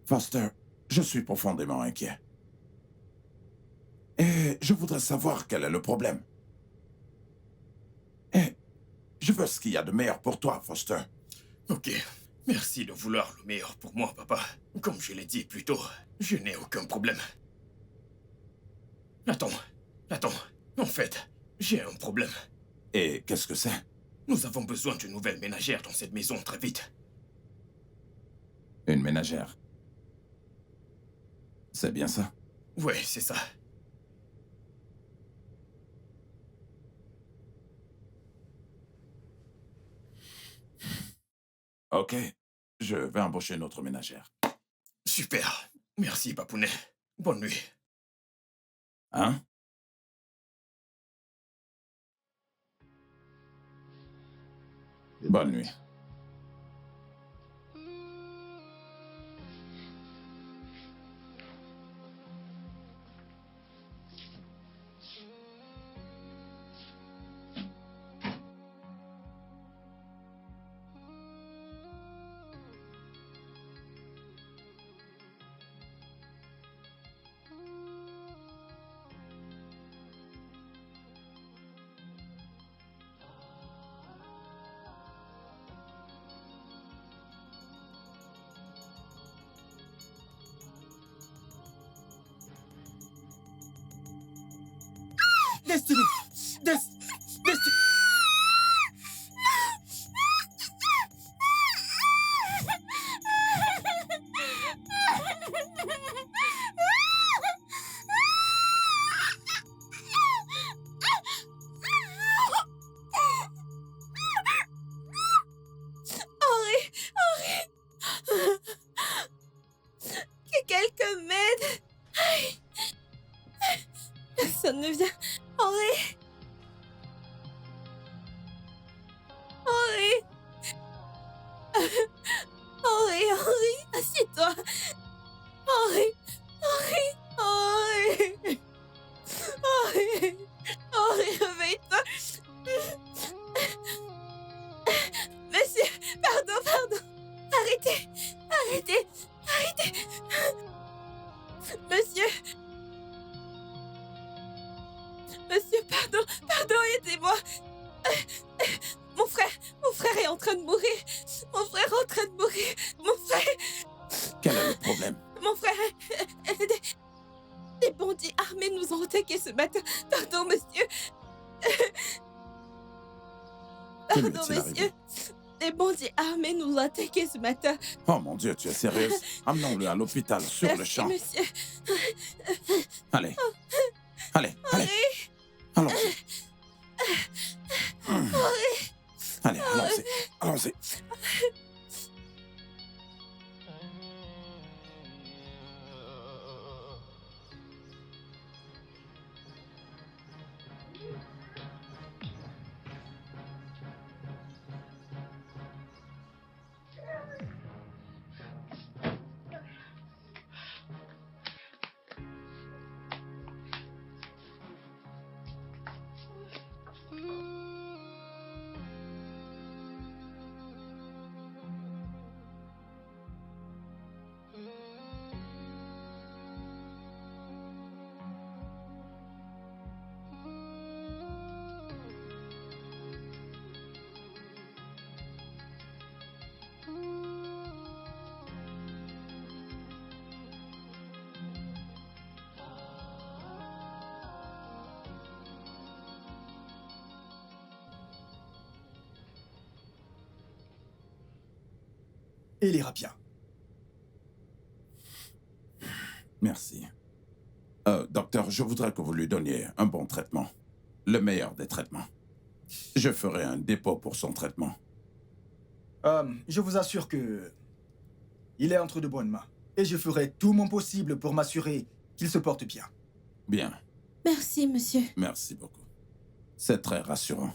Foster, je suis profondément inquiet. Et je voudrais savoir quel est le problème. Et je veux ce qu'il y a de meilleur pour toi, Foster. Ok. Merci de vouloir le meilleur pour moi, papa. Comme je l'ai dit plus tôt, je n'ai aucun problème. Attends. En fait, j'ai un problème. Et qu'est-ce que c'est? Nous avons besoin d'une nouvelle ménagère dans cette maison très vite. Une ménagère. C'est bien ça? Ouais, c'est ça. Ok, je vais embaucher une autre ménagère. Super. Merci, papounet. Bonne nuit. Hein? Bonne nuit. Destiny! Destiny! Que quelqu'un m'aide. Aïe. Personne ne vient. Henri. Assieds-toi. Henri, réveille-toi. Monsieur, pardon. Arrêtez. Monsieur, pardon, aidez-moi. Mon frère est en train de mourir. Mon frère. Quel est le problème? Mon frère, des bandits armés nous ont attaqués ce matin. Pardon, monsieur. Que lui Pardon, est-il monsieur. arrivé? Des bandits armés nous ont attaqués ce matin. Oh mon Dieu, tu es sérieuse? Amenons-le à l'hôpital sur le Merci, champ. monsieur. Allez. Allons-y. Allez, allons-y. et il ira bien. Merci. Docteur, je voudrais que vous lui donniez un bon traitement. Le meilleur des traitements. Je ferai un dépôt pour son traitement. Je vous assure que... il est entre de bonnes mains. Et je ferai tout mon possible pour m'assurer qu'il se porte bien. Bien. Merci, monsieur. Merci beaucoup. C'est très rassurant.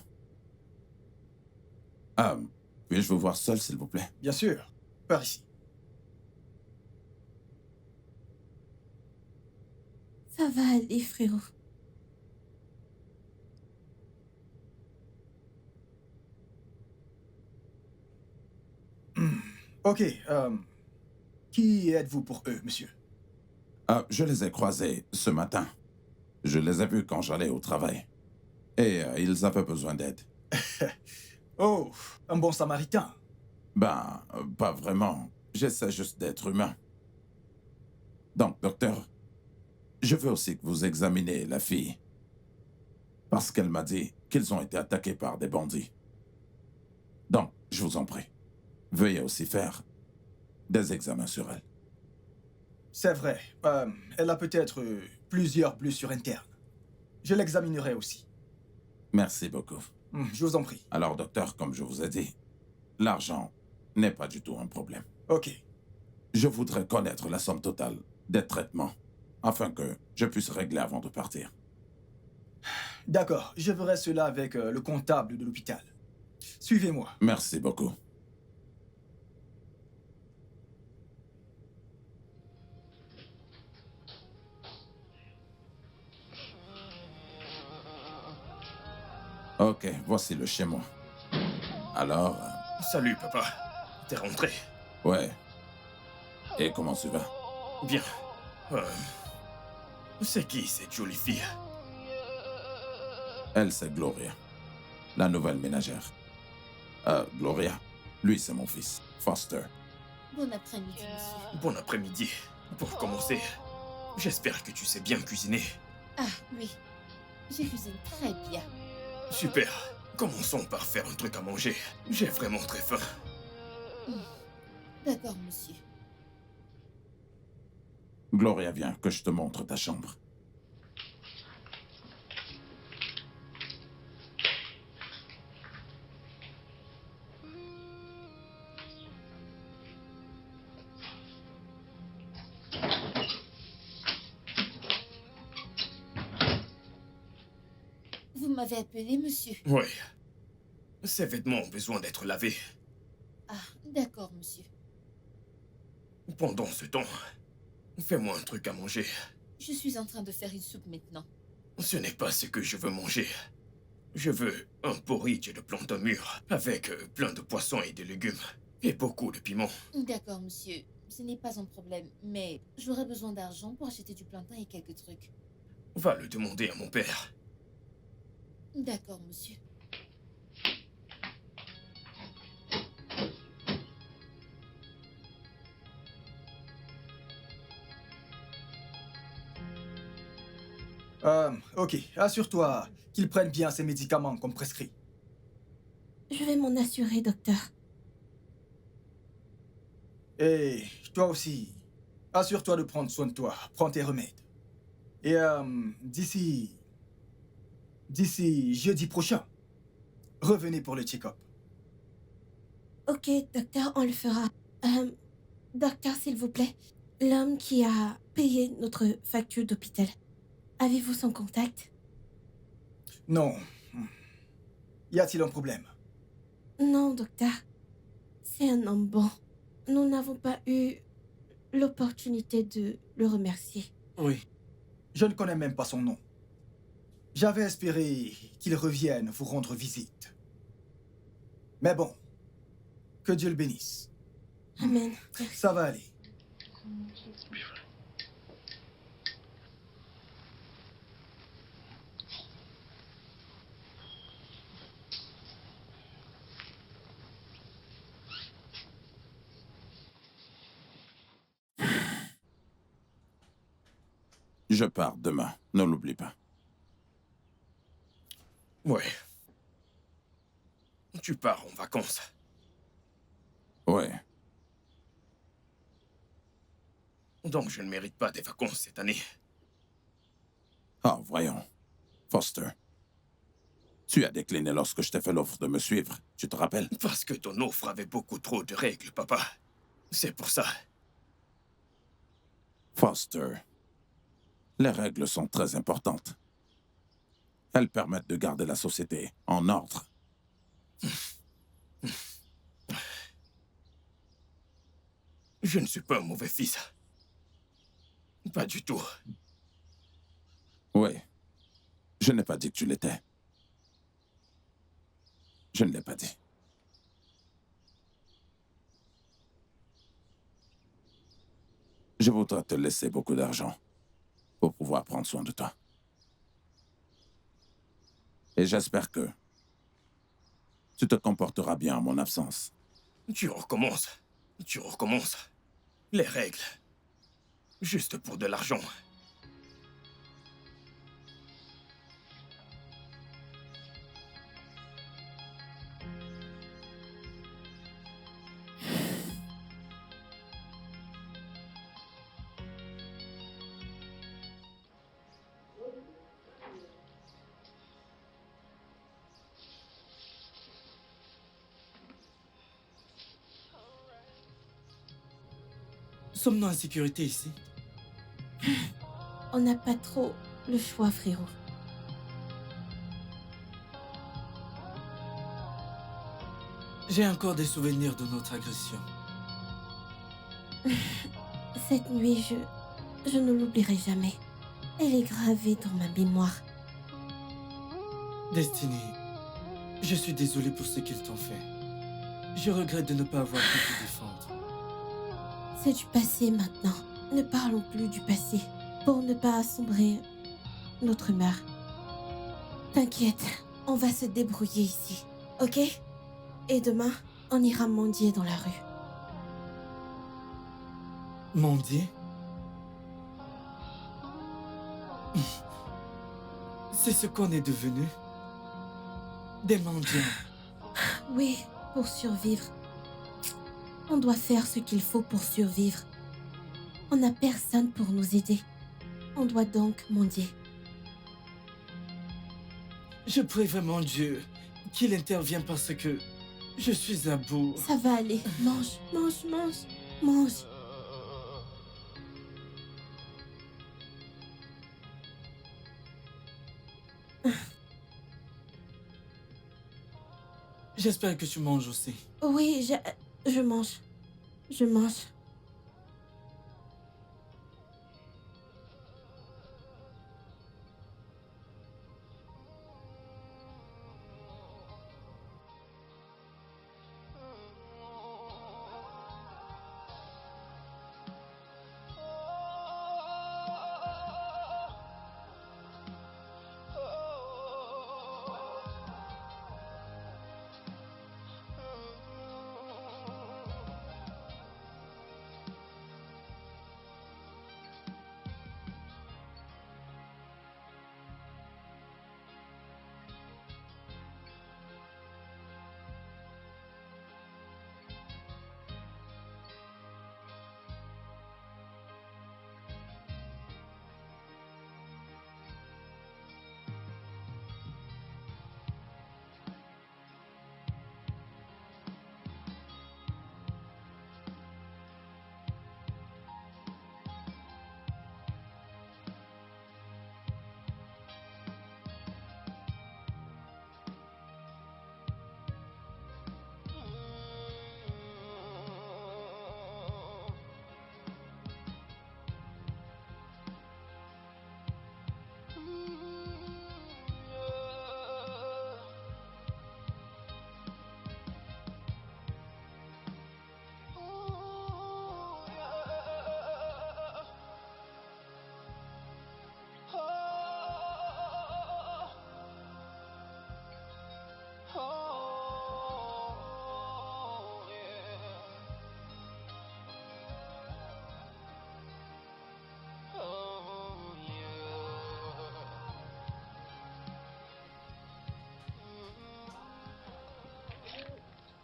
Puis-je vous voir seul, s'il vous plaît? Bien sûr. Par ici. Ça va aller, frérot. Ok, qui êtes-vous pour eux, monsieur? Je les ai croisés ce matin. Je les ai vus quand j'allais au travail. Et ils avaient besoin d'aide. Oh, un bon samaritain. Pas vraiment. J'essaie juste d'être humain. Donc, docteur, je veux aussi que vous examiniez la fille. Parce qu'elle m'a dit qu'ils ont été attaqués par des bandits. Donc, je vous en prie, veuillez aussi faire des examens sur elle. C'est vrai. Elle a peut-être plusieurs blessures internes. Je l'examinerai aussi. Merci beaucoup. Je vous en prie. Alors, docteur, comme je vous ai dit, l'argent n'est pas du tout un problème. Ok. Je voudrais connaître la somme totale des traitements, afin que je puisse régler avant de partir. D'accord, je ferai cela avec le comptable de l'hôpital. Suivez-moi. Merci beaucoup. Ok, voici le chez moi. Alors... Salut, papa. T'es rentré? Ouais. Et comment tu vas? Bien. C'est qui cette jolie fille? Elle, c'est Gloria. La nouvelle ménagère. Gloria, lui, c'est mon fils, Foster. Bon après-midi, monsieur. Bon après-midi. Pour commencer, j'espère que tu sais bien cuisiner. Ah, oui. Je cuisine très bien. Super. Commençons par faire un truc à manger. J'ai vraiment très faim. D'accord, monsieur. Gloria, viens, que je te montre ta chambre. Vous m'avez appelé, monsieur? Oui. Ces vêtements ont besoin d'être lavés. Ah, d'accord, monsieur. Pendant ce temps, fais-moi un truc à manger. Je suis en train de faire une soupe maintenant. Ce n'est pas ce que je veux manger. Je veux un porridge de plantain mûr, avec plein de poissons et de légumes, et beaucoup de piment. D'accord, monsieur. Ce n'est pas un problème, mais j'aurais besoin d'argent pour acheter du plantain et quelques trucs. Va le demander à mon père. D'accord, monsieur. Ok, assure-toi qu'ils prennent bien ces médicaments comme prescrit. Je vais m'en assurer, docteur. Et toi aussi, assure-toi de prendre soin de toi. Prends tes remèdes. Et d'ici jeudi prochain, revenez pour le check-up. Ok, docteur, on le fera. Docteur, s'il vous plaît, l'homme qui a payé notre facture d'hôpital, avez-vous son contact? Non. Y a-t-il un problème? Non, docteur. C'est un homme bon. Nous n'avons pas eu l'opportunité de le remercier. Oui. Je ne connais même pas son nom. J'avais espéré qu'il revienne vous rendre visite. Mais bon, que Dieu le bénisse. Amen. Ça va aller. Je pars demain, ne l'oublie pas. Ouais. Tu pars en vacances. Ouais. Donc je ne mérite pas des vacances cette année. Ah, voyons. Foster. Tu as décliné lorsque je t'ai fait l'offre de me suivre, tu te rappelles? Parce que ton offre avait beaucoup trop de règles, papa. C'est pour ça. Foster. Les règles sont très importantes. Elles permettent de garder la société en ordre. Je ne suis pas un mauvais fils. Pas du tout. Oui. Je n'ai pas dit que tu l'étais. Je ne l'ai pas dit. Je voudrais te laisser beaucoup d'argent pour pouvoir prendre soin de toi. Et j'espère que tu te comporteras bien en mon absence. Tu recommences. Tu recommences. Les règles. Juste pour de l'argent. Sommes-nous en sécurité ici? On n'a pas trop le choix, frérot. J'ai encore des souvenirs de notre agression. Cette nuit, je ne l'oublierai jamais. Elle est gravée dans ma mémoire. Destiny, je suis désolé pour ce qu'ils t'ont fait. Je regrette de ne pas avoir pu te défendre. C'est du passé maintenant. Ne parlons plus du passé pour ne pas assombrer notre humeur. T'inquiète, on va se débrouiller ici, ok? Et demain, on ira mendier dans la rue. Mendier? C'est ce qu'on est devenu. Des mendiants. Oui, pour survivre. On doit faire ce qu'il faut pour survivre. On n'a personne pour nous aider. On doit donc mendier. Je prie vraiment Dieu qu'il intervienne parce que je suis à bout. Ça va aller. Mange, mange, mange, mange. J'espère que tu manges aussi. Oui, je mange. Je mange.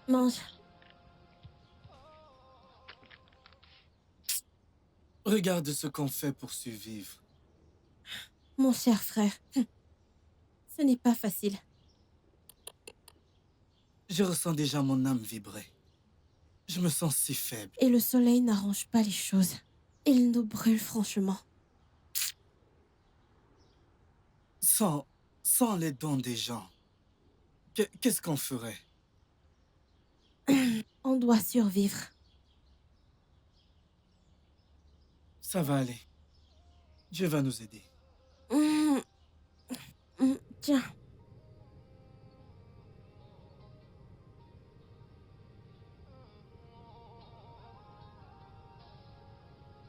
Mange. Regarde ce qu'on fait pour survivre. Mon cher frère, ce n'est pas facile. Je ressens déjà mon âme vibrer. Je me sens si faible. Et le soleil n'arrange pas les choses. Il nous brûle franchement. Sans les dons des gens, qu'est-ce qu'on ferait? On doit survivre. Ça va aller. Dieu va nous aider. Tiens.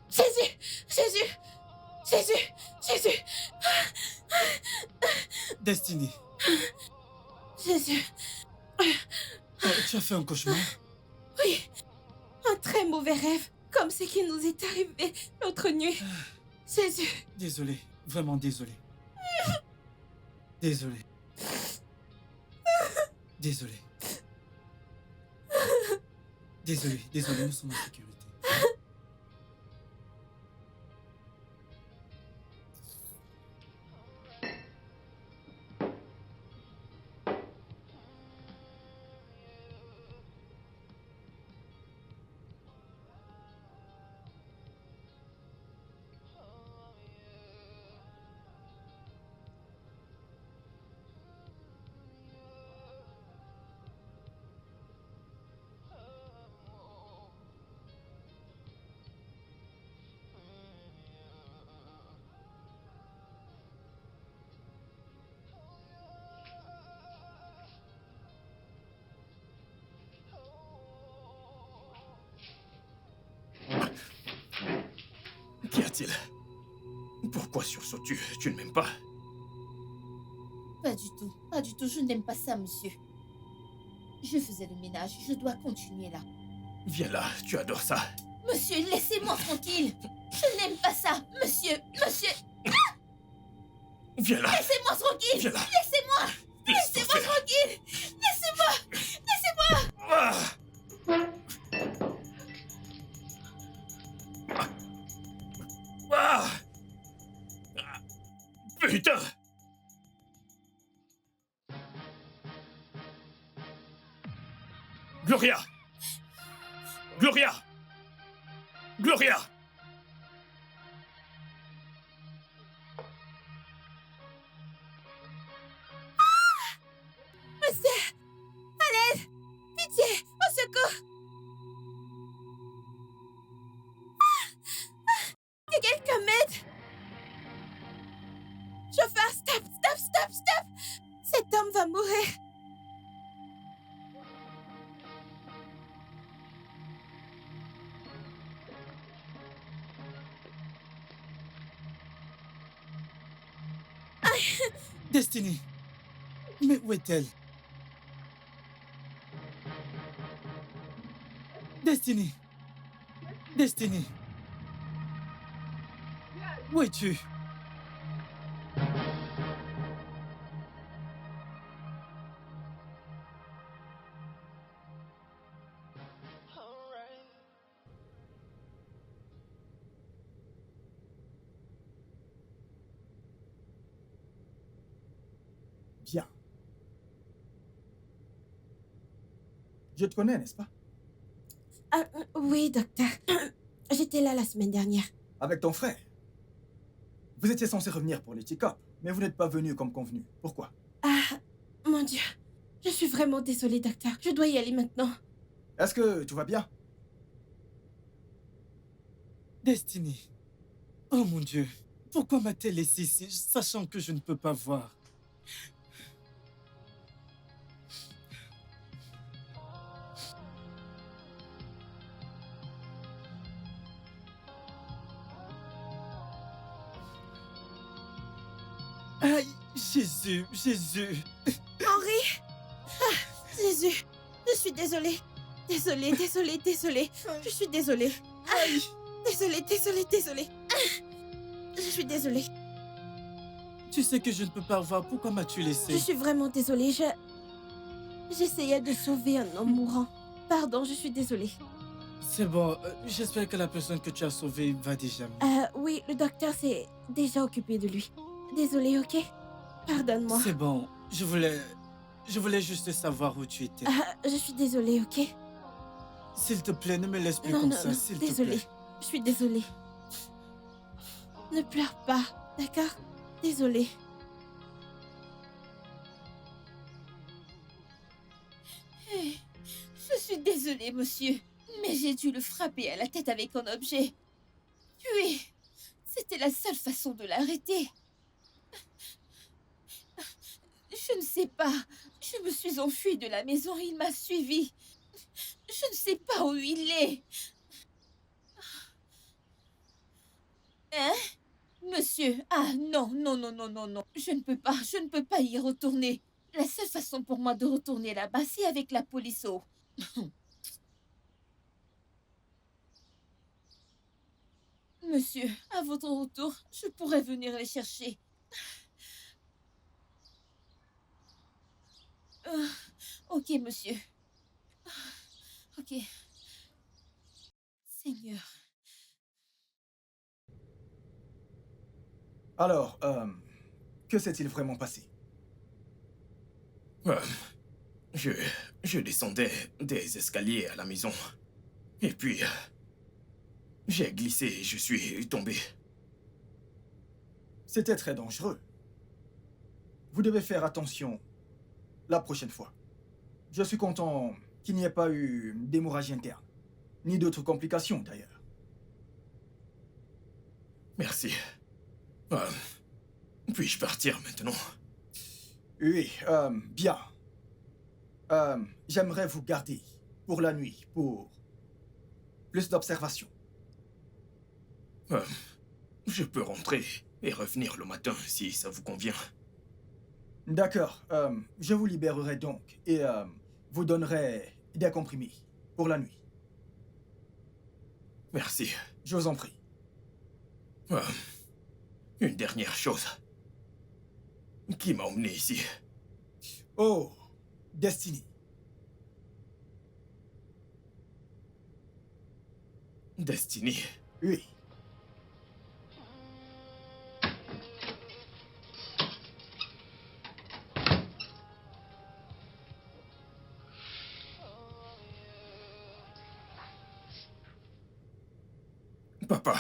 Jésus! Jésus! Jésus! Jésus! Destiny, Jésus! tu as fait un cauchemar? Oui! Un très mauvais rêve, comme ce qui nous est arrivé l'autre nuit. Jésus! Désolé, vraiment désolé. Désolé. Désolé. Désolé, nous sommes en sécurité. Qu'y a-t-il? Pourquoi sursautes-tu? Tu ne m'aimes pas? Pas du tout, je n'aime pas ça, monsieur. Je faisais le ménage, je dois continuer là. Viens là, tu adores ça. Monsieur, laissez-moi tranquille. Je n'aime pas ça, monsieur. Viens là. Laissez-moi tranquille. Viens là. Laissez-moi. Laissez-moi tranquille. Laissez-moi. Ah! Ah! Putain! Gloria! Gloria! Gloria! Monsieur! À l'aide! Pitié! Au secours! Que quelqu'un m'aide! Chauffeur, stop! Cet homme va mourir! Destiny, mais où est-elle? Destiny, où es-tu? Bien. Je te connais, n'est-ce pas? Oui, docteur. J'étais là la semaine dernière. Avec ton frère. Vous étiez censé revenir pour les check-up, mais vous n'êtes pas venu comme convenu. Pourquoi? Ah, mon Dieu. Je suis vraiment désolée, docteur. Je dois y aller maintenant. Est-ce que tout va bien? Destiny, oh mon Dieu, pourquoi m'a-t-elle laissé ici, sachant que je ne peux pas voir? Aïe, Jésus. Henri! Ah, Jésus! Je suis désolée. Désolée. Je suis désolée. Aïe. Désolée. Je suis désolée. Tu sais que je ne peux pas voir, pourquoi m'as-tu laissé? Je suis vraiment désolée. J'essayais de sauver un homme mourant. Pardon, je suis désolée. C'est bon, j'espère que la personne que tu as sauvée va déjà mieux. Oui, le docteur s'est déjà occupé de lui. Désolée, ok? Pardonne-moi. C'est bon, je voulais juste savoir où tu étais. Je suis désolée, ok? S'il te plaît, ne me laisse plus Non, comme non, ça, non, s'il te désolée. plaît. Je suis désolée. Ne pleure pas, d'accord? Désolée. Je suis désolée, monsieur, mais j'ai dû le frapper à la tête avec un objet. Oui, c'était la seule façon de l'arrêter. Je ne sais pas. Je me suis enfuie de la maison et il m'a suivi. Je ne sais pas où il est. Hein? Monsieur, ah non, non, non, non, non, non. Je ne peux pas y retourner. La seule façon pour moi de retourner là-bas, c'est avec la police. Oh. Monsieur, à votre retour, je pourrais venir les chercher. Ok, monsieur. Ok. Seigneur. Alors, que s'est-il vraiment passé? Je descendais des escaliers à la maison. Et puis, j'ai glissé et je suis tombé. C'était très dangereux. Vous devez faire attention la prochaine fois. Je suis content qu'il n'y ait pas eu d'hémorragie interne, ni d'autres complications d'ailleurs. Merci. Puis-je partir maintenant? Oui, bien. J'aimerais vous garder pour la nuit, pour plus d'observation. Je peux rentrer et revenir le matin si ça vous convient. D'accord, je vous libérerai donc et vous donnerai des comprimés pour la nuit. Merci. Je vous en prie. Une dernière chose. Qui m'a emmené ici? Oh, Destiny. Destiny. Oui. Papa.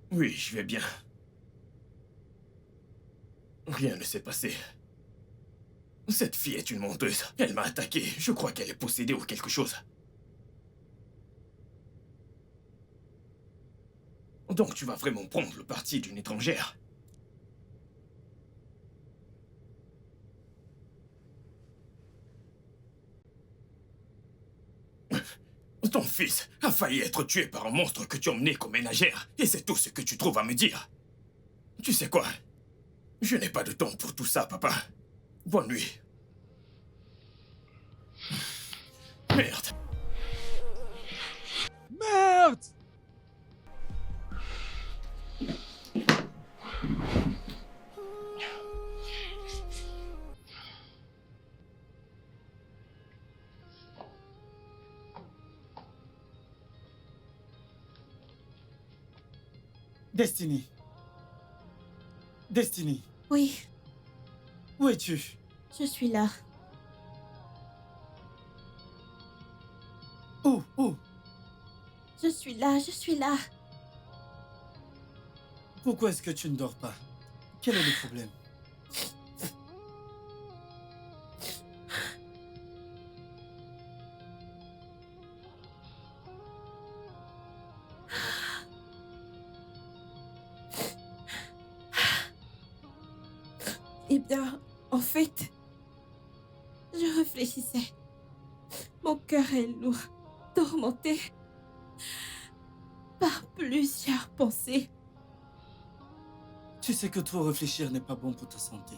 Oui, je vais bien. Rien ne s'est passé. Cette fille est une menteuse. Elle m'a attaqué. Je crois qu'elle est possédée ou quelque chose. Donc tu vas vraiment prendre le parti d'une étrangère? Ton fils a failli être tué par un monstre que tu emmenais comme ménagère. Et c'est tout ce que tu trouves à me dire. Tu sais quoi? Je n'ai pas de temps pour tout ça, papa. Bonne nuit. Merde. Merde! Destiny. Destiny, Oui, où es-tu? je suis là. Où? Je suis là, je suis là. Pourquoi est-ce que tu ne dors pas? Quel est le problème? Eh bien, en fait, je réfléchissais. Mon cœur est lourd, tourmenté par plusieurs pensées. Tu sais que trop réfléchir n'est pas bon pour ta santé.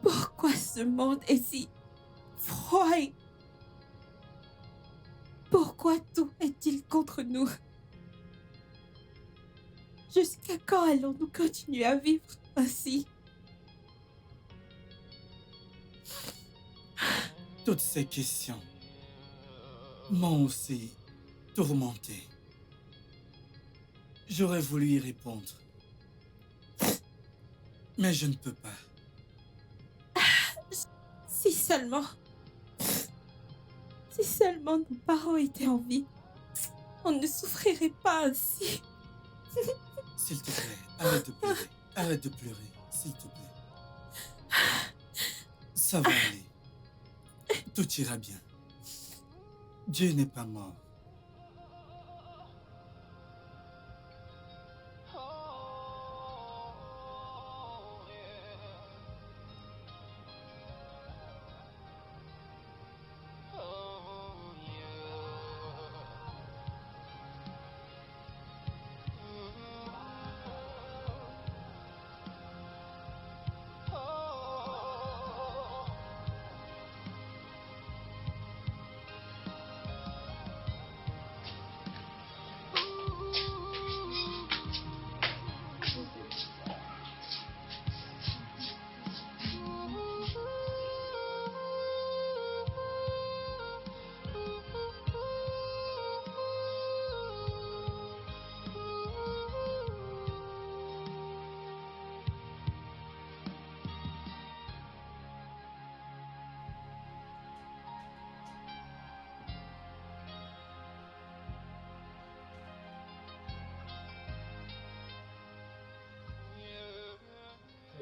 Pourquoi ce monde est si froid? Pourquoi tout est-il contre nous? Jusqu'à quand allons-nous continuer à vivre ainsi? Toutes ces questions m'ont aussi tourmenté. J'aurais voulu y répondre. Mais je ne peux pas. Si seulement... Si seulement nos parents étaient en vie, on ne souffrirait pas ainsi. S'il te plaît, arrête de pleurer. Arrête de pleurer, s'il te plaît. Ça va aller. Tout ira bien. Dieu n'est pas mort.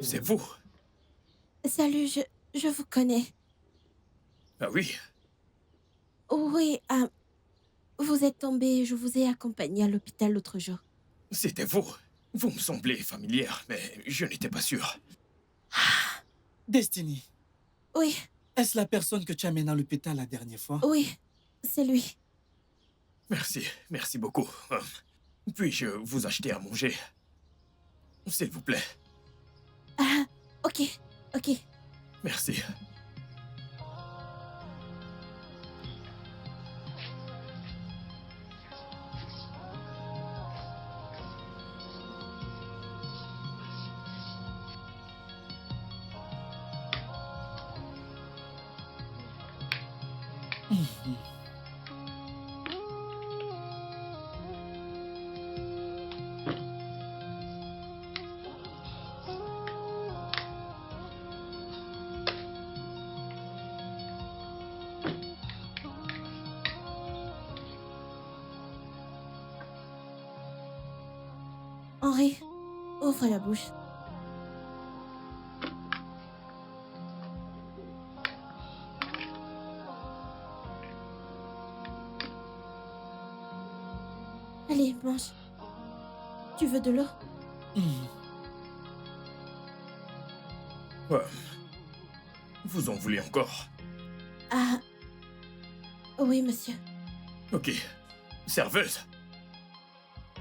C'est vous? Salut, je vous connais. Ah oui? Oui, vous êtes tombé, je vous ai accompagné à l'hôpital l'autre jour. C'était vous. Vous me semblez familière, mais je n'étais pas sûr. Destiny, Oui, est-ce la personne que tu as amenée à l'hôpital la dernière fois? oui, c'est lui. Merci, merci beaucoup. Puis-je vous acheter à manger? S'il vous plaît. Ah, ok, ok. Merci. Henri, ouvre la bouche. Allez, mange. Tu veux de l'eau? Vous en voulez encore? Ah, oui, monsieur. Ok. Serveuse.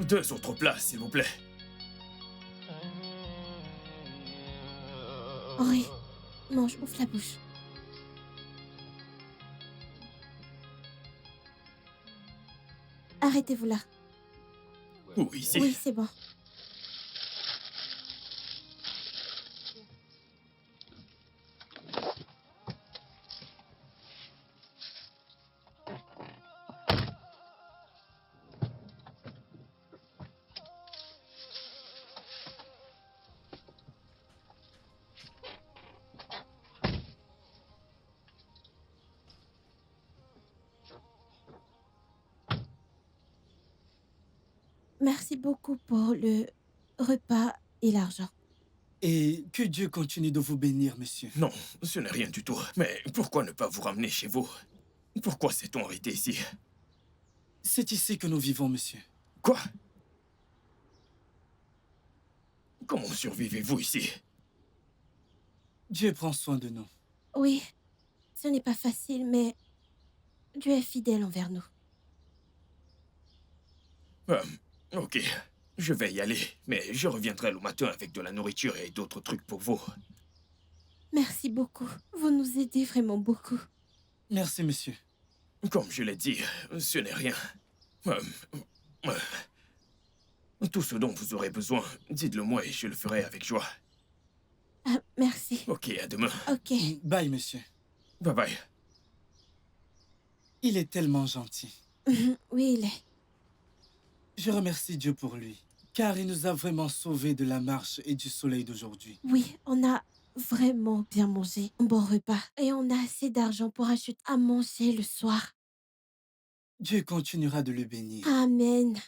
2 autres plats, s'il vous plaît. Henri, mange, ouvre la bouche. Arrêtez-vous là. Ou ici. Oui, c'est bon. Merci beaucoup pour le repas et l'argent. Et que Dieu continue de vous bénir, monsieur. Non, ce n'est rien du tout. Mais pourquoi ne pas vous ramener chez vous? Pourquoi s'est-on arrêté ici? C'est ici que nous vivons, monsieur. Quoi? Comment survivez-vous ici? Dieu prend soin de nous. Oui, ce n'est pas facile, mais Dieu est fidèle envers nous. Ok, je vais y aller, mais je reviendrai le matin avec de la nourriture et d'autres trucs pour vous. Merci beaucoup. Vous nous aidez vraiment beaucoup. Merci, monsieur. Comme je l'ai dit, ce n'est rien. Tout ce dont vous aurez besoin, dites-le moi et je le ferai avec joie. Ah, merci. Ok, à demain. Ok. Bye, monsieur. Bye bye. Il est tellement gentil. Oui, il est. Je remercie Dieu pour lui, car il nous a vraiment sauvés de la marche et du soleil d'aujourd'hui. Oui, on a vraiment bien mangé, un bon repas. Et on a assez d'argent pour acheter à manger le soir. Dieu continuera de le bénir. Amen.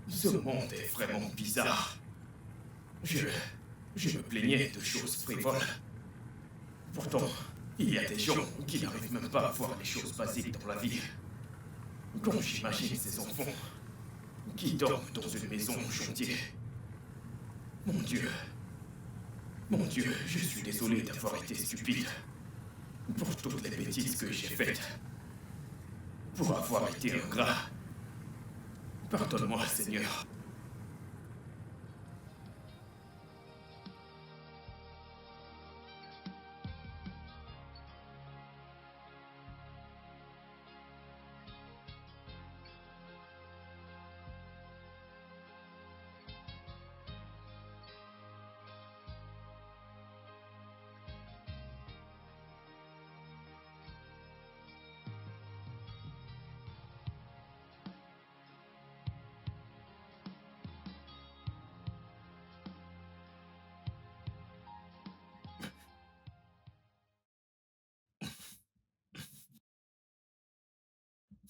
Ce monde est vraiment bizarre. Je me plaignais de choses frivoles. Pourtant, il y a des gens qui n'arrivent même pas à voir les choses basiques dans la vie. Quand j'imagine ces enfants qui dorment dans une maison en chantier. Mon Dieu, je suis désolé d'avoir été stupide. Pour toutes les bêtises que j'ai faites. Pour avoir été ingrat. Pardonne-moi, Seigneur.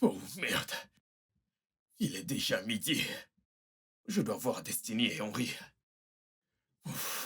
Oh merde. Il est déjà midi. Je dois voir Destiny et Henry. Ouf.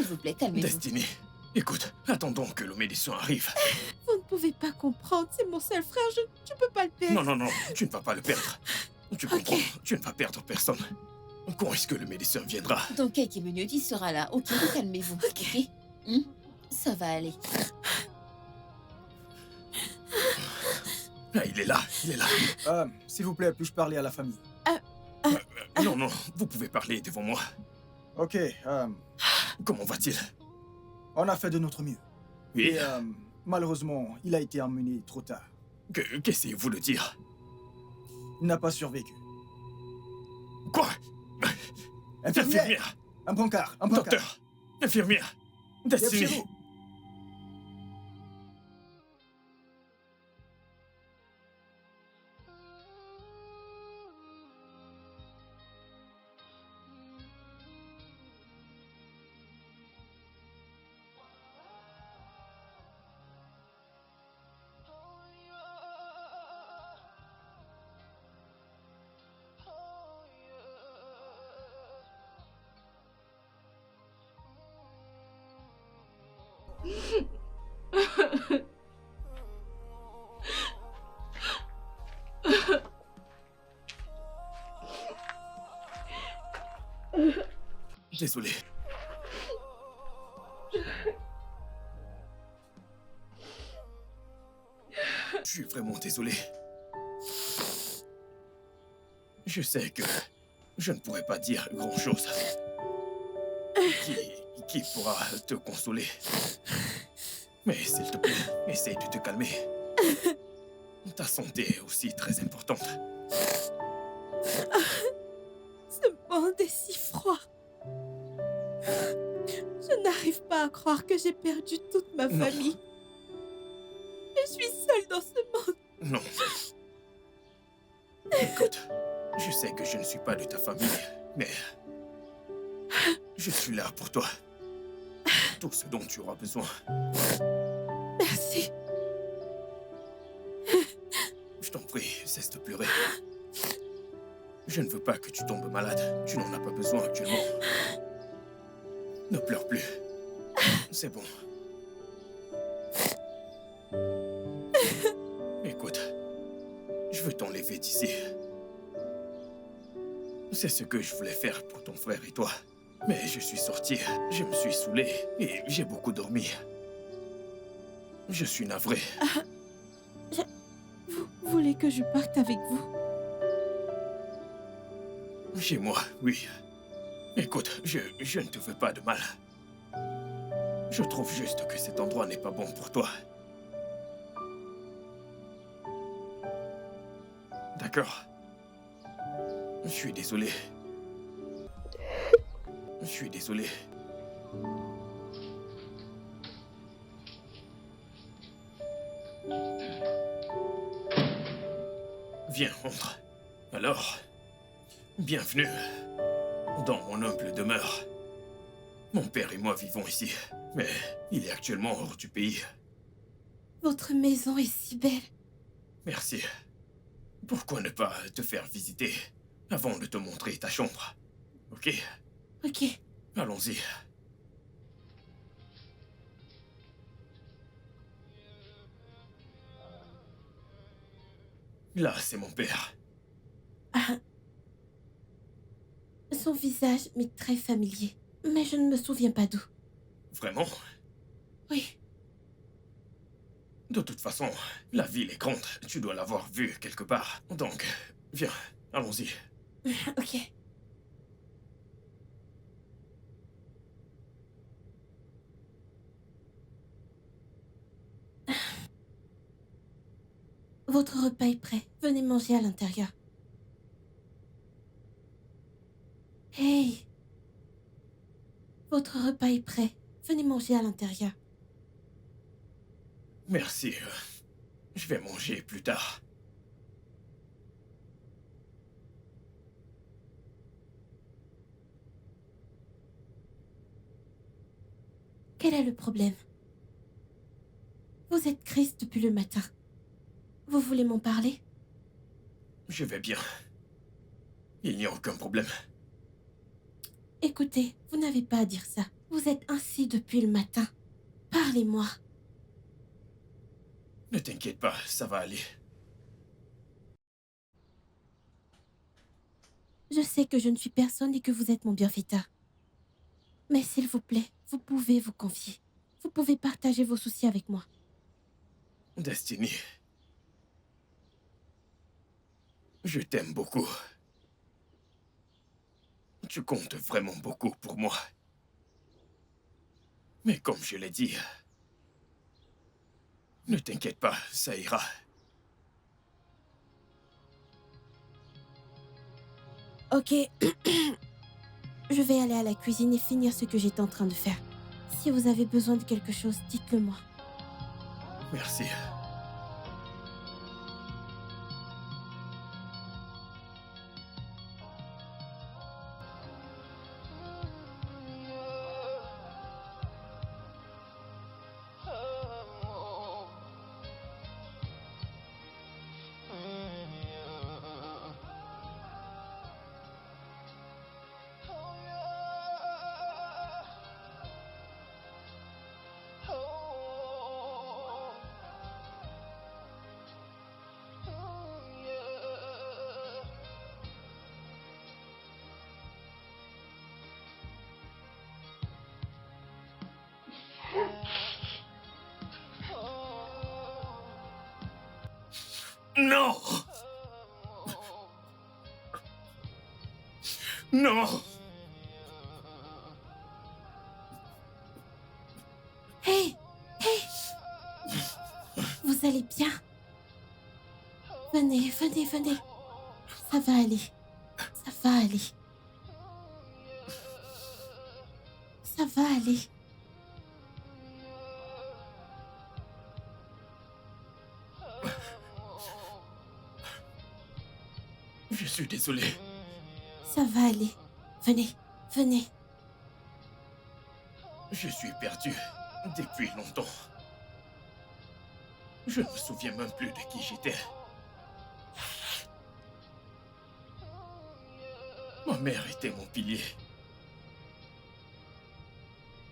vous plaît, calmez-vous. Destiny, écoute, attendons que le médecin arrive. Vous ne pouvez pas comprendre, c'est mon seul frère, je ne peux pas le perdre. Non, non, non, tu ne vas pas le perdre. Tu comprends, tu ne vas perdre personne. Quand est-ce que le médecin viendra? Dans quelques minutes, il sera là. Ok, calmez-vous. Ok. Ça va aller. Ah, il est là, il est là. S'il vous plaît, puis-je parler à la famille? Non, non, vous pouvez parler devant moi. Ok, Comment va-t-il? on a fait de notre mieux. Oui. Et malheureusement, il a été emmené trop tard. Qu'essayez-vous de dire? Il n'a pas survécu. Quoi? Infirmière! Infirmière! Un brancard, un brancard. Docteur! Infirmière! Destiny! Chez vous. Désolé. Je suis vraiment désolé. Je sais que je ne pourrai pas dire grand-chose qui pourra te consoler. Mais s'il te plaît, essaye de te calmer. Ta santé est aussi très importante. Ce monde est si froid. Je n'arrive pas à croire que j'ai perdu toute ma Non. famille. Je suis seule dans ce monde. Non. Écoute, je sais que je ne suis pas de ta famille, mais je suis là pour toi. Tout ce dont tu auras besoin. Merci. Je t'en prie, cesse de pleurer. Je ne veux pas que tu tombes malade. Tu n'en as pas besoin actuellement. Ne pleure plus. C'est bon. Écoute, je veux t'enlever d'ici. C'est ce que je voulais faire pour ton frère et toi. Mais je suis sorti, je me suis saoulé et j'ai beaucoup dormi. Je suis navré. Vous voulez que je parte avec vous? Chez moi, oui. Écoute, je ne te veux pas de mal. Je trouve juste que cet endroit n'est pas bon pour toi. D'accord. Je suis désolé. Je suis désolé. Viens, entre. Alors, bienvenue dans mon humble demeure. Mon père et moi vivons ici, mais il est actuellement hors du pays. Votre maison est si belle. Merci. Pourquoi ne pas te faire visiter avant de te montrer ta chambre? Ok? Ok. Allons-y. Là, c'est mon père. Son visage m'est très familier, mais je ne me souviens pas d'où. Vraiment? Oui. De toute façon, la ville est grande. Tu dois l'avoir vue quelque part. Donc, viens, allons-y. Ok. Votre repas est prêt. Venez manger à l'intérieur. Hey! Votre repas est prêt. Venez manger à l'intérieur. Merci. Je vais manger plus tard. Quel est le problème? Vous êtes triste depuis le matin. Vous voulez m'en parler? Je vais bien. Il n'y a aucun problème. Écoutez, vous n'avez pas à dire ça. Vous êtes ainsi depuis le matin. Parlez-moi. Ne t'inquiète pas, ça va aller. Je sais que je ne suis personne et que vous êtes mon bienfaiteur. Mais s'il vous plaît, vous pouvez vous confier. Vous pouvez partager vos soucis avec moi. Destiny. Je t'aime beaucoup. Tu comptes vraiment beaucoup pour moi. Mais comme je l'ai dit, ne t'inquiète pas, ça ira. Ok. Je vais aller à la cuisine et finir ce que j'étais en train de faire. Si vous avez besoin de quelque chose, dites-le moi. Merci. Non! Non! Hey! Hey! Vous allez bien? Venez, venez, venez. Ça va aller. Ça va aller. Ça va aller. Je suis désolé. Ça va aller. Venez, venez. Je suis perdu depuis longtemps. Je ne me souviens même plus de qui j'étais. Ma mère était mon pilier.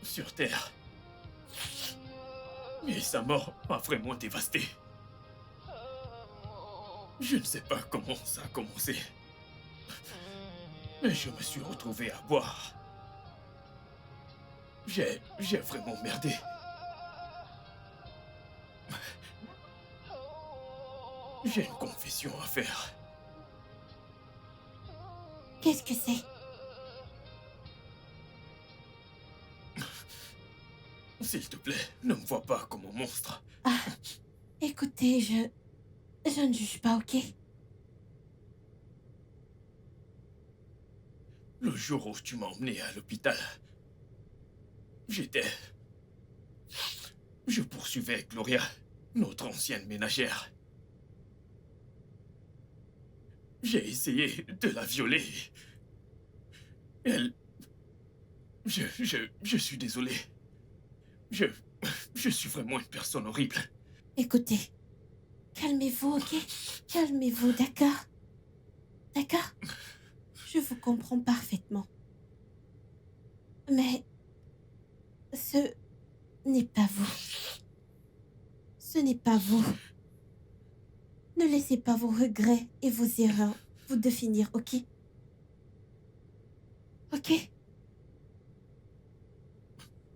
Sur Terre. Et sa mort m'a vraiment dévasté. Je ne sais pas comment ça a commencé. Mais je me suis retrouvé à boire. J'ai vraiment merdé. J'ai une confession à faire. Qu'est-ce que c'est? S'il te plaît, ne me vois pas comme un monstre. Ah, écoutez, je ne juge pas, ok? Le jour où tu m'as emmené à l'hôpital, je poursuivais Gloria, notre ancienne ménagère. J'ai essayé de la violer. Elle... Je suis désolé. Je suis vraiment une personne horrible. Écoutez, calmez-vous, ok? Calmez-vous, d'accord? D'accord? Je vous comprends parfaitement. Mais ce n'est pas vous. Ce n'est pas vous. Ne laissez pas vos regrets et vos erreurs vous définir, ok? Ok?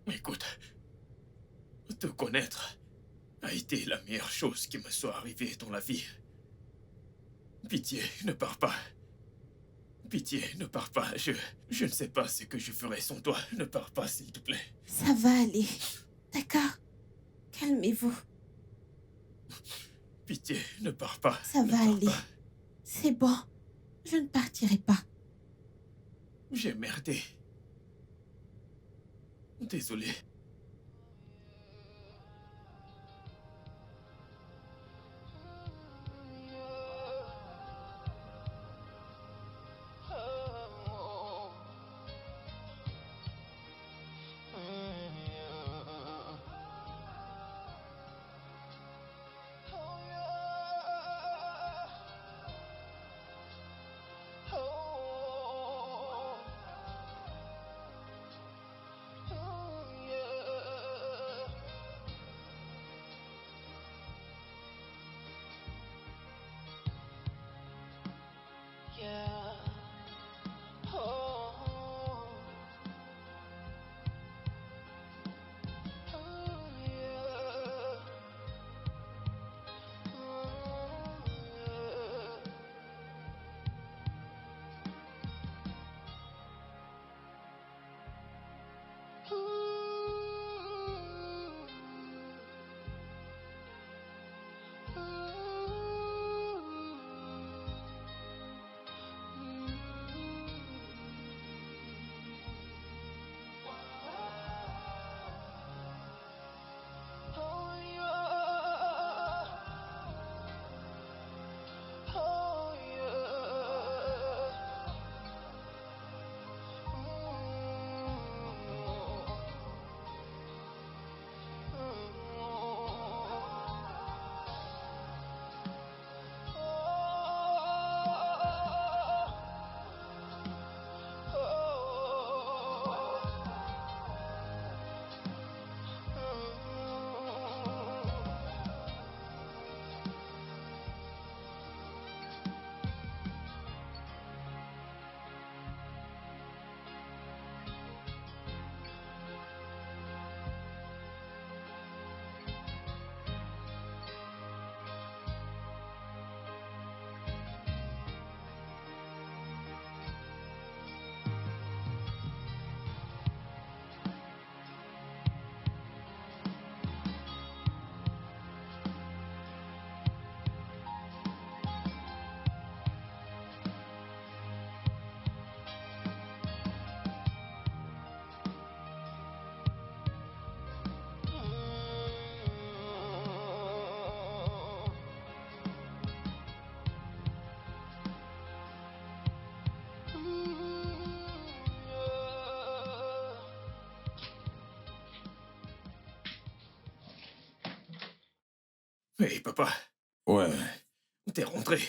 Écoute, te connaître a été la meilleure chose qui me soit arrivée dans la vie. Pitié, ne pars pas. Pitié, ne pars pas. Je ne sais pas ce que je ferais sans toi. Ne pars pas, s'il te plaît. Ça va aller. D'accord? Calmez-vous. Pitié, ne pars pas. Ça Ne va pars aller. pas. C'est bon. Je ne partirai pas. J'ai merdé. Désolé. Oh Hé, papa, Ouais. t'es rentré.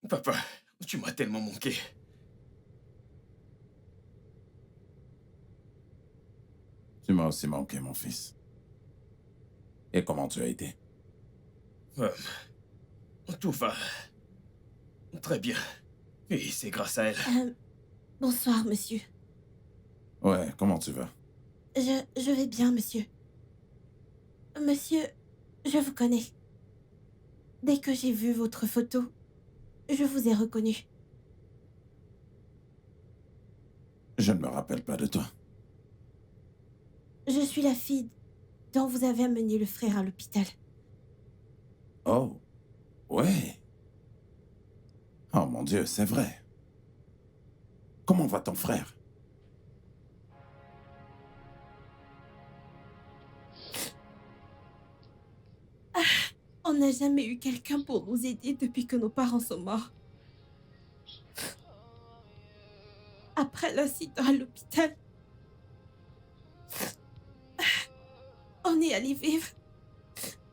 Papa, tu m'as tellement manqué. Tu m'as aussi manqué, mon fils. Et comment tu as été? Tout va très bien. Et c'est grâce à elle. Bonsoir, monsieur. Ouais, comment tu vas? Je vais bien, monsieur. Monsieur, je vous connais. Dès que j'ai vu votre photo, je vous ai reconnu. Je ne me rappelle pas de toi. Je suis la fille dont vous avez amené le frère à l'hôpital. Oh, ouais. Oh mon Dieu, c'est vrai. Comment va ton frère? On n'a jamais eu quelqu'un pour nous aider depuis que nos parents sont morts. Après l'incident à l'hôpital, on est allé vivre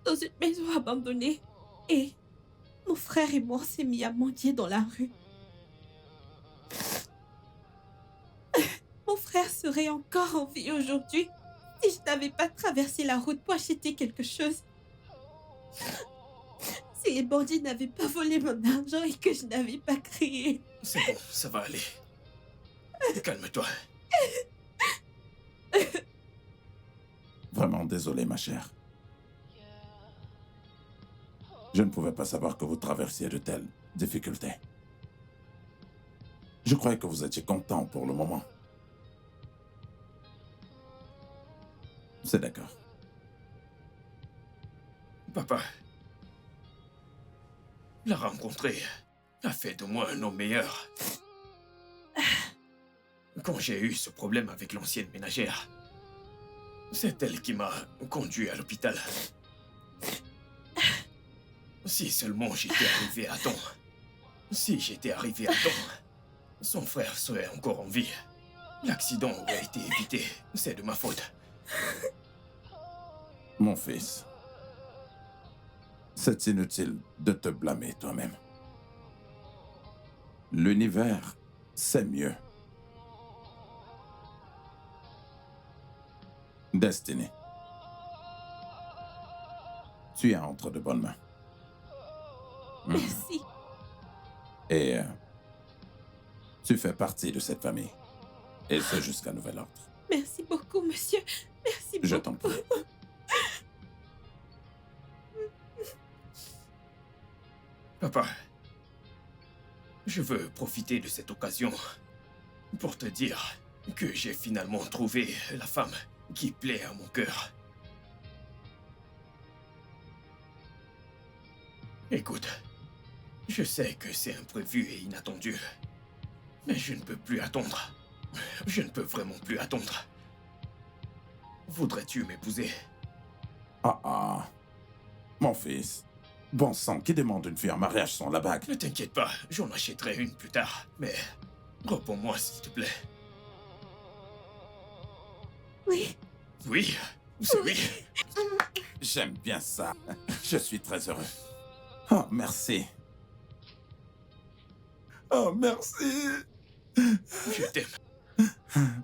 dans une maison abandonnée et mon frère et moi on s'est mis à mendier dans la rue. Mon frère serait encore en vie aujourd'hui si je n'avais pas traversé la route pour acheter quelque chose. Si les bandits n'avaient pas volé mon argent et que je n'avais pas crié. C'est bon, ça va aller. Calme-toi. Vraiment désolé, ma chère. Je ne pouvais pas savoir que vous traversiez de telles difficultés. Je croyais que vous étiez content pour le moment. C'est d'accord. Papa, la rencontrer a fait de moi un homme meilleur. Quand j'ai eu ce problème avec l'ancienne ménagère, c'est elle qui m'a conduit à l'hôpital. Si seulement j'étais arrivé à temps. Si j'étais arrivé à temps, son frère serait encore en vie. L'accident aurait été évité. C'est de ma faute. Mon fils, c'est inutile de te blâmer toi-même. L'univers, c'est mieux. Destiny, tu es entre de bonnes mains. Merci. Et tu fais partie de cette famille. Et ce jusqu'à nouvel ordre. Merci beaucoup, monsieur. Merci beaucoup. Je t'en prie. Papa, je veux profiter de cette occasion pour te dire que j'ai finalement trouvé la femme qui plaît à mon cœur. Écoute, je sais que c'est imprévu et inattendu, mais je ne peux plus attendre. Je ne peux vraiment plus attendre. Voudrais-tu m'épouser? Ah. Mon fils. Bon sang, qui demande une fille en mariage sans la bague? Ne t'inquiète pas, j'en achèterai une plus tard. Mais réponds-moi, s'il te plaît. Oui. Oui, c'est oui. J'aime bien ça. Je suis très heureux. Oh, merci. Oh, merci. Je t'aime.